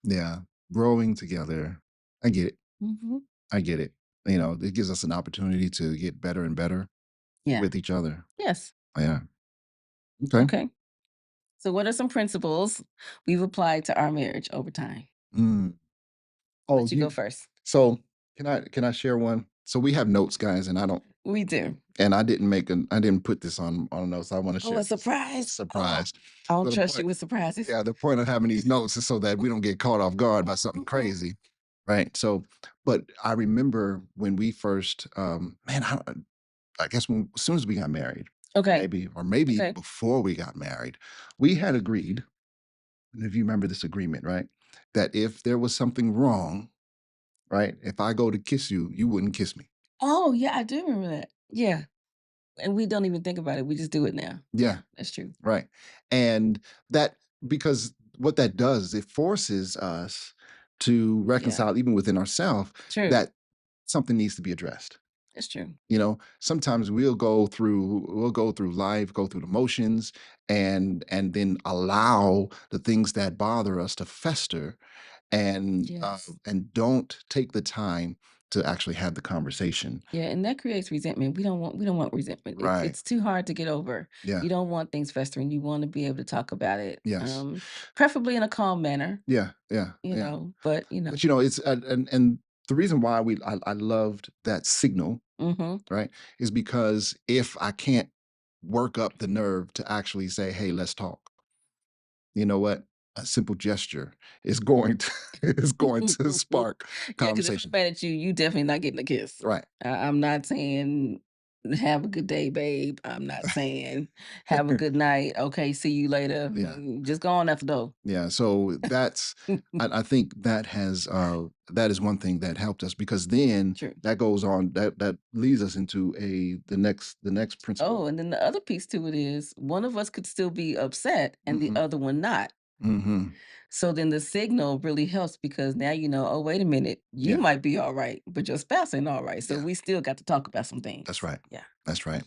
[SPEAKER 1] Yeah. Growing together. I get it.
[SPEAKER 2] Mhm.
[SPEAKER 1] I get it. It gives us an opportunity to get better and better
[SPEAKER 2] Yeah.
[SPEAKER 1] with each other.
[SPEAKER 2] Yes.
[SPEAKER 1] Yeah. Okay.
[SPEAKER 2] Okay. So what are some principles we've applied to our marriage over time?
[SPEAKER 1] Mm. Oh,
[SPEAKER 2] Let you go first.
[SPEAKER 1] so can I share one? So we have notes, guys, and I don't
[SPEAKER 2] We do.
[SPEAKER 1] And I didn't put this on notes. I want to
[SPEAKER 2] Oh,
[SPEAKER 1] share
[SPEAKER 2] a
[SPEAKER 1] this.
[SPEAKER 2] surprise. Oh,
[SPEAKER 1] Surprise.
[SPEAKER 2] I don't
[SPEAKER 1] So the
[SPEAKER 2] trust
[SPEAKER 1] point,
[SPEAKER 2] you with surprises.
[SPEAKER 1] yeah, the point of having these notes is so that we don't get caught off guard by something crazy. Right. So, but I remember when we first, man, I guess as soon as we got married,
[SPEAKER 2] Okay.
[SPEAKER 1] maybe even
[SPEAKER 2] Okay.
[SPEAKER 1] before we got married, we had agreed, and if you remember this agreement, right, that if there was something wrong, right, if I go to kiss you, you wouldn't kiss me.
[SPEAKER 2] Oh, yeah, I do remember that. Yeah. And we don't even think about it. We just do it now.
[SPEAKER 1] Yeah,
[SPEAKER 2] Yeah, that's true.
[SPEAKER 1] right. And that, because what that does, it forces us to
[SPEAKER 2] Yeah.
[SPEAKER 1] reconcile even within ourselves
[SPEAKER 2] True.
[SPEAKER 1] that something needs to be addressed.
[SPEAKER 2] That's true.
[SPEAKER 1] Sometimes we'll go through life, go through the motions, and then allow the things that bother us to fester,
[SPEAKER 2] Yes.
[SPEAKER 1] and don't take the time to actually have the conversation.
[SPEAKER 2] Yeah, and that creates resentment. We don't want resentment. It's
[SPEAKER 1] Right.
[SPEAKER 2] it's too hard to get over.
[SPEAKER 1] Yeah.
[SPEAKER 2] You don't want things festering. You want to be able to talk about it,
[SPEAKER 1] Yes.
[SPEAKER 2] preferably in a calm manner,
[SPEAKER 1] Yeah. Yeah. Yeah.
[SPEAKER 2] but
[SPEAKER 1] But it's and the reason why I loved that signal,
[SPEAKER 2] mhm.
[SPEAKER 1] right, is because if I can't work up the nerve to actually say, "Hey, let's talk," you know what? A simple gesture is going to is going to spark
[SPEAKER 2] Yeah, because if I'm
[SPEAKER 1] conversation.
[SPEAKER 2] mad at you, you definitely not getting a kiss.
[SPEAKER 1] Right.
[SPEAKER 2] I'm not saying have a good day, babe. I'm not saying have a good night. Okay, see you later.
[SPEAKER 1] Yeah.
[SPEAKER 2] Just go on out the door.
[SPEAKER 1] Yeah. So that's I think that is one thing that helped us, because then
[SPEAKER 2] True.
[SPEAKER 1] that goes on, that leads us into the next principle.
[SPEAKER 2] Oh, and then the other piece to it is one of us could still be upset and the
[SPEAKER 1] Hmm.
[SPEAKER 2] other one not.
[SPEAKER 1] Hmm.
[SPEAKER 2] So then the signal really helps because now you know, oh, wait a minute, you
[SPEAKER 1] Yeah.
[SPEAKER 2] might be all right, but your spouse ain't all right. So
[SPEAKER 1] Yeah.
[SPEAKER 2] we still got to talk about some
[SPEAKER 1] That's
[SPEAKER 2] things.
[SPEAKER 1] right.
[SPEAKER 2] Yeah.
[SPEAKER 1] That's right.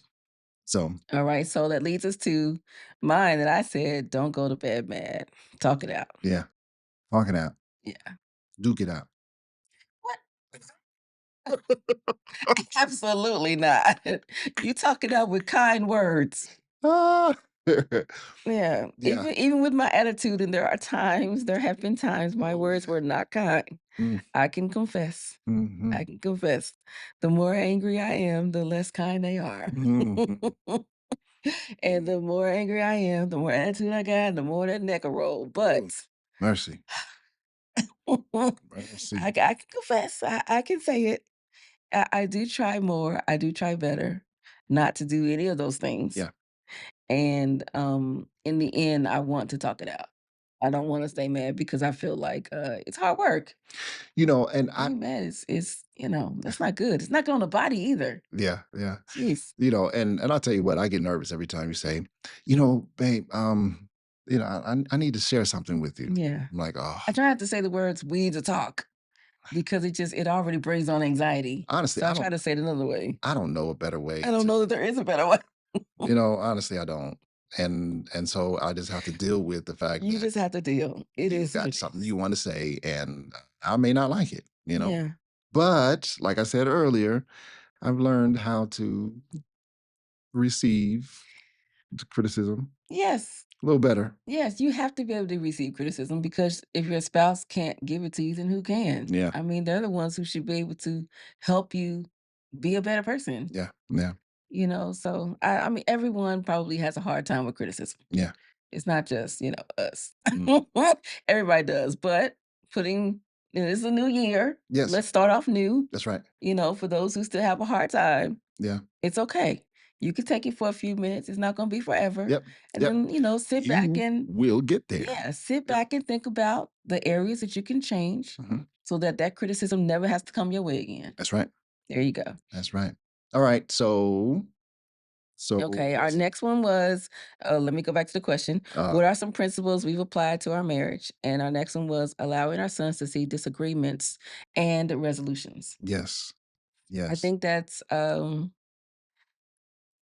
[SPEAKER 1] So
[SPEAKER 2] All right. So that leads us to mine that I said, don't go to bed mad. Talk it out.
[SPEAKER 1] yeah, talk it out,
[SPEAKER 2] Yeah.
[SPEAKER 1] duke it out.
[SPEAKER 2] What? Absolutely not. You talk it out with kind words.
[SPEAKER 1] Ah!
[SPEAKER 2] Yeah.
[SPEAKER 1] Yeah.
[SPEAKER 2] Even with my attitude, and there have been times my
[SPEAKER 1] Oh
[SPEAKER 2] words
[SPEAKER 1] yeah.
[SPEAKER 2] were not kind.
[SPEAKER 1] Mm,
[SPEAKER 2] I can confess.
[SPEAKER 1] mhm,
[SPEAKER 2] I can confess. The more angry I am, the less kind they are.
[SPEAKER 1] mhm,
[SPEAKER 2] And the more angry I am, the more attitude I got, the more that neck will roll.
[SPEAKER 1] Ooh,
[SPEAKER 2] But
[SPEAKER 1] mercy,
[SPEAKER 2] I,
[SPEAKER 1] mercy.
[SPEAKER 2] I can confess. I can say it. I do try more. I do try better not to do any of those things.
[SPEAKER 1] Yeah.
[SPEAKER 2] And in the end, I want to talk it out. I don't want to stay mad because I feel like it's hard work.
[SPEAKER 1] And
[SPEAKER 2] Being mad is that's not good. It's not good on the body either.
[SPEAKER 1] yeah, yeah.
[SPEAKER 2] Jeez.
[SPEAKER 1] And I'll tell you what, I get nervous every time you say, babe, I need to share something with you.
[SPEAKER 2] Yeah.
[SPEAKER 1] I'm like, oh,
[SPEAKER 2] I try not to say the words "we need to talk" because it already brings on anxiety.
[SPEAKER 1] honestly,
[SPEAKER 2] So I try to say it another way.
[SPEAKER 1] I don't know a better way
[SPEAKER 2] I don't
[SPEAKER 1] to,
[SPEAKER 2] know that there is a better way.
[SPEAKER 1] honestly, I don't. And so I just have to deal with the fact
[SPEAKER 2] You
[SPEAKER 1] that
[SPEAKER 2] just have to deal. It
[SPEAKER 1] you
[SPEAKER 2] is what
[SPEAKER 1] got
[SPEAKER 2] it
[SPEAKER 1] something
[SPEAKER 2] is.
[SPEAKER 1] you want to say, and I may not like it.
[SPEAKER 2] Yeah.
[SPEAKER 1] But like I said earlier, I've learned how to receive the criticism
[SPEAKER 2] Yes.
[SPEAKER 1] a little better.
[SPEAKER 2] Yes, you have to be able to receive criticism because if your spouse can't give it to you, then who can?
[SPEAKER 1] Yeah,
[SPEAKER 2] I mean, they're the ones who should be able to help you be a better person.
[SPEAKER 1] yeah, yeah,
[SPEAKER 2] So I mean, everyone probably has a hard time with criticism.
[SPEAKER 1] yeah.
[SPEAKER 2] It's not just, us.
[SPEAKER 1] Mm.
[SPEAKER 2] Everybody does, but putting it's a new year.
[SPEAKER 1] Yes,
[SPEAKER 2] Let's start off new.
[SPEAKER 1] that's right.
[SPEAKER 2] For those who still have a hard time,
[SPEAKER 1] Yeah.
[SPEAKER 2] it's okay. You can take it for a few minutes. It's not going to be forever.
[SPEAKER 1] Yep.
[SPEAKER 2] And
[SPEAKER 1] Yep.
[SPEAKER 2] then, sit back
[SPEAKER 1] You
[SPEAKER 2] and
[SPEAKER 1] will get there.
[SPEAKER 2] yeah, sit
[SPEAKER 1] Yep.
[SPEAKER 2] back and think about the areas that you can change
[SPEAKER 1] Mhm.
[SPEAKER 2] so that that criticism never has to come your way again.
[SPEAKER 1] That's right.
[SPEAKER 2] There you go.
[SPEAKER 1] That's right. All right. So
[SPEAKER 2] Okay, our
[SPEAKER 1] what's
[SPEAKER 2] next one was let me go back to the question.
[SPEAKER 1] uh
[SPEAKER 2] What are some principles we've applied to our marriage? And our next one was allowing our sons to see disagreements and resolutions.
[SPEAKER 1] yes.
[SPEAKER 2] I
[SPEAKER 1] Yes.
[SPEAKER 2] think that's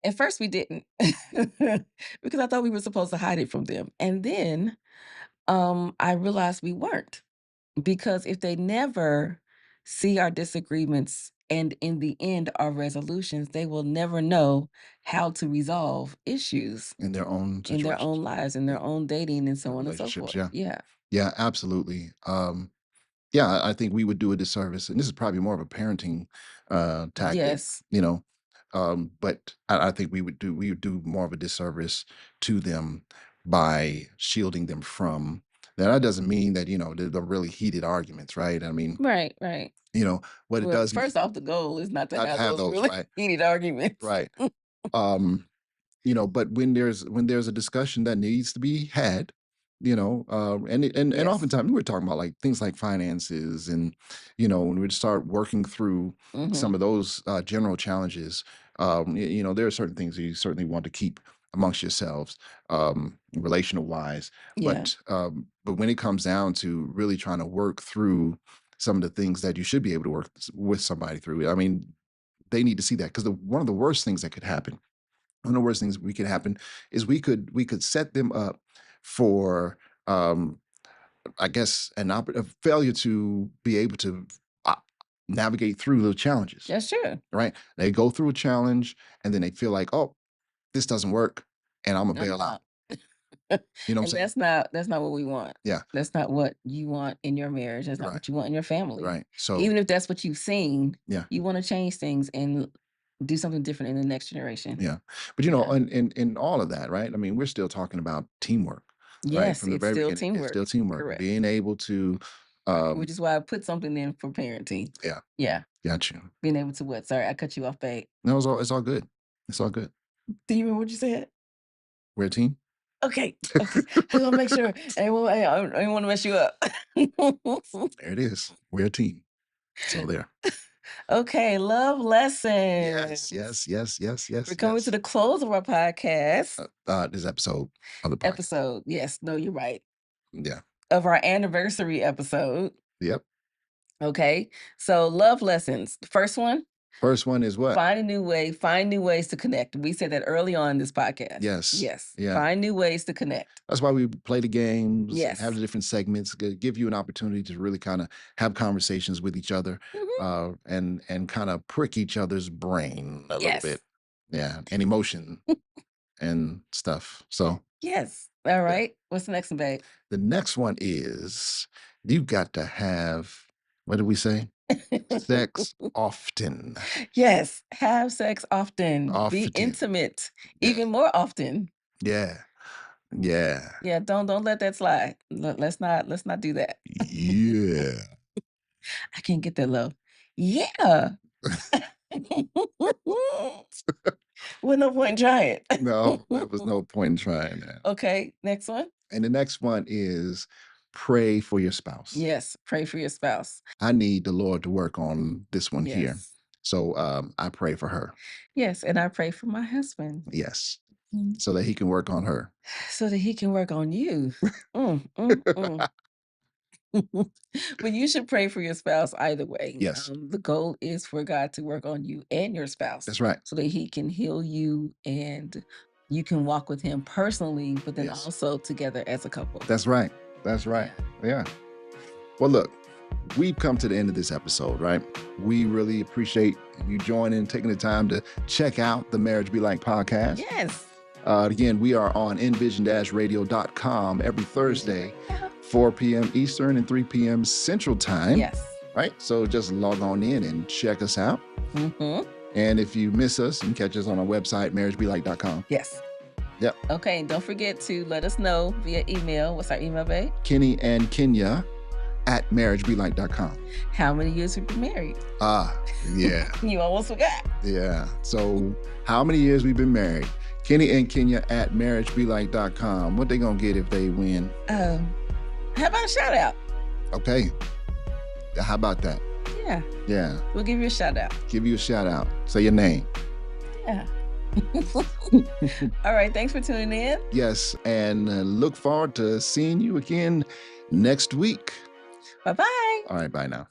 [SPEAKER 2] at first we didn't because I thought we were supposed to hide it from them. And then I realized we weren't. Because if they never see our disagreements and in the end our resolutions, they will never know how to resolve issues
[SPEAKER 1] In their own
[SPEAKER 2] in their own
[SPEAKER 1] situations.
[SPEAKER 2] lives, in
[SPEAKER 1] Yeah.
[SPEAKER 2] their own dating and
[SPEAKER 1] Their
[SPEAKER 2] so on and so
[SPEAKER 1] relationships.
[SPEAKER 2] forth.
[SPEAKER 1] Yeah.
[SPEAKER 2] Yeah.
[SPEAKER 1] Yeah, absolutely. Yeah, I think we would do a disservice, and this is probably more of a parenting tactic,
[SPEAKER 2] Yes.
[SPEAKER 1] you know, But I think we would do more of a disservice to them by shielding them from. Now, that doesn't mean that, they're really heated arguments, right? I mean,
[SPEAKER 2] Right, right.
[SPEAKER 1] what it
[SPEAKER 2] Well,
[SPEAKER 1] does mean
[SPEAKER 2] first off, the goal is not to
[SPEAKER 1] not to
[SPEAKER 2] have
[SPEAKER 1] have
[SPEAKER 2] those
[SPEAKER 1] those,
[SPEAKER 2] really
[SPEAKER 1] right?
[SPEAKER 2] heated arguments.
[SPEAKER 1] Right. Um, but when there's a discussion that needs to be had, and
[SPEAKER 2] Yes.
[SPEAKER 1] oftentimes we're talking about like things like finances, and when we start working through some
[SPEAKER 2] Mhm.
[SPEAKER 1] of those general challenges, there are certain things you certainly want to keep amongst yourselves, relational wise.
[SPEAKER 2] Yeah.
[SPEAKER 1] But when it comes down to really trying to work through some of the things that you should be able to work with somebody through, I mean, they need to see that, because one of the worst things that could happen, one of the worst things we could happen, is we could set them up for, um, I guess, a failure to be able to uh, navigate through those challenges.
[SPEAKER 2] That's true.
[SPEAKER 1] Right? They go through a challenge, and then they feel like, oh, this doesn't work, and I'm gonna bail out. You know what I'm
[SPEAKER 2] And
[SPEAKER 1] saying?
[SPEAKER 2] that's not what we want.
[SPEAKER 1] Yeah.
[SPEAKER 2] That's not what you want in your marriage. That's not
[SPEAKER 1] Right.
[SPEAKER 2] what you want in your family.
[SPEAKER 1] Right. So
[SPEAKER 2] Even if that's what you've seen,
[SPEAKER 1] yeah.
[SPEAKER 2] you want to change things and do something different in the next generation.
[SPEAKER 1] Yeah. But
[SPEAKER 2] Yeah.
[SPEAKER 1] in all of that, right? I mean, we're still talking about teamwork, right?
[SPEAKER 2] Yes,
[SPEAKER 1] From the
[SPEAKER 2] it's
[SPEAKER 1] very
[SPEAKER 2] still
[SPEAKER 1] beginning, it's
[SPEAKER 2] teamwork.
[SPEAKER 1] still teamwork.
[SPEAKER 2] Correct.
[SPEAKER 1] Being able to,
[SPEAKER 2] Which is why I put something in for parenting.
[SPEAKER 1] yeah,
[SPEAKER 2] Yeah.
[SPEAKER 1] got you.
[SPEAKER 2] Being able to what? Sorry, I cut you off, babe.
[SPEAKER 1] No, it's all good. It's all good.
[SPEAKER 2] Do you remember what you said?
[SPEAKER 1] We're a team.
[SPEAKER 2] Okay. Okay. I just want to make sure. I didn't want to mess you up.
[SPEAKER 1] There it is. We're a team. So there.
[SPEAKER 2] Okay, love
[SPEAKER 1] Yes,
[SPEAKER 2] lessons.
[SPEAKER 1] yes, yes, yes, yes,
[SPEAKER 2] We're coming to
[SPEAKER 1] yes.
[SPEAKER 2] the close of our podcast
[SPEAKER 1] This episode of the podcast.
[SPEAKER 2] episode. Yes, no, you're right.
[SPEAKER 1] Yeah.
[SPEAKER 2] Of our anniversary episode.
[SPEAKER 1] Yep.
[SPEAKER 2] Okay. So love lessons. The first one,
[SPEAKER 1] First one is what?
[SPEAKER 2] find new ways to connect. We said that early on in this podcast.
[SPEAKER 1] Yes.
[SPEAKER 2] Yes.
[SPEAKER 1] Yeah.
[SPEAKER 2] Find new ways to connect.
[SPEAKER 1] That's why we play the games,
[SPEAKER 2] Yes.
[SPEAKER 1] have the different segments, give you an opportunity to really kind of have conversations with each other,
[SPEAKER 2] Mhm.
[SPEAKER 1] and kind of prick each other's brain a
[SPEAKER 2] Yes.
[SPEAKER 1] little bit. Yeah. And emotion and stuff. So
[SPEAKER 2] Yes. All right. What's the next one, babe?
[SPEAKER 1] the next one is, you got to have, what did we say? Sex often.
[SPEAKER 2] Yes. Have sex often. Be
[SPEAKER 1] Often.
[SPEAKER 2] intimate.
[SPEAKER 1] Yeah.
[SPEAKER 2] Even more often.
[SPEAKER 1] Yeah. Yeah.
[SPEAKER 2] Yeah, don't let that slide. Let's not do that.
[SPEAKER 1] Yeah.
[SPEAKER 2] I can't get that low. Yeah. Well, no point in trying.
[SPEAKER 1] No, there was no point in trying that.
[SPEAKER 2] Okay, next one.
[SPEAKER 1] And the next one is, pray for your spouse.
[SPEAKER 2] Yes, pray for your spouse.
[SPEAKER 1] I need the Lord to work on this one here.
[SPEAKER 2] Yes.
[SPEAKER 1] So I pray for her.
[SPEAKER 2] Yes, and I pray for my husband
[SPEAKER 1] Yes.
[SPEAKER 2] Mm.
[SPEAKER 1] So that he can work on her.
[SPEAKER 2] so that he can work on you. Mm. But you should pray for your spouse either way.
[SPEAKER 1] Yes.
[SPEAKER 2] The goal is for God to work on you and your spouse
[SPEAKER 1] That's right.
[SPEAKER 2] so that he can heal you and you can walk with him personally, but then
[SPEAKER 1] Yes.
[SPEAKER 2] also together as a couple.
[SPEAKER 1] That's right. That's right. Yeah. Well, look, we've come to the end of this episode, right? We really appreciate you joining, taking the time to check out the Marriage Be Like podcast.
[SPEAKER 2] Yes.
[SPEAKER 1] Again, we are on envision-radio.com every Thursday, 4 p.m. Eastern and 3 p.m. Central Time.
[SPEAKER 2] Yes.
[SPEAKER 1] Right? So just log on in and check us out.
[SPEAKER 2] Mm-hmm.
[SPEAKER 1] And if you miss us, you can catch us on our website, marriagebelike.com.
[SPEAKER 2] Yes.
[SPEAKER 1] Yep.
[SPEAKER 2] Okay, and don't forget to let us know via email. What's our email, babe?
[SPEAKER 1] Kenny and Kenya at marriagebelike.com.
[SPEAKER 2] How many years we've been married?
[SPEAKER 1] Yeah.
[SPEAKER 2] You almost forgot.
[SPEAKER 1] Yeah. So how many years we've been married? Kenny and Kenya at marriagebelike.com. What they gonna get if they win?
[SPEAKER 2] How about a shout out?
[SPEAKER 1] Okay. How about that?
[SPEAKER 2] Yeah.
[SPEAKER 1] Yeah.
[SPEAKER 2] We'll give you a shout out.
[SPEAKER 1] Give you a shout out. Say your name.
[SPEAKER 2] Yeah. All right. Thanks for tuning in.
[SPEAKER 1] Yes. And look forward to seeing you again next week.
[SPEAKER 2] Bye-bye.
[SPEAKER 1] All right. Bye now.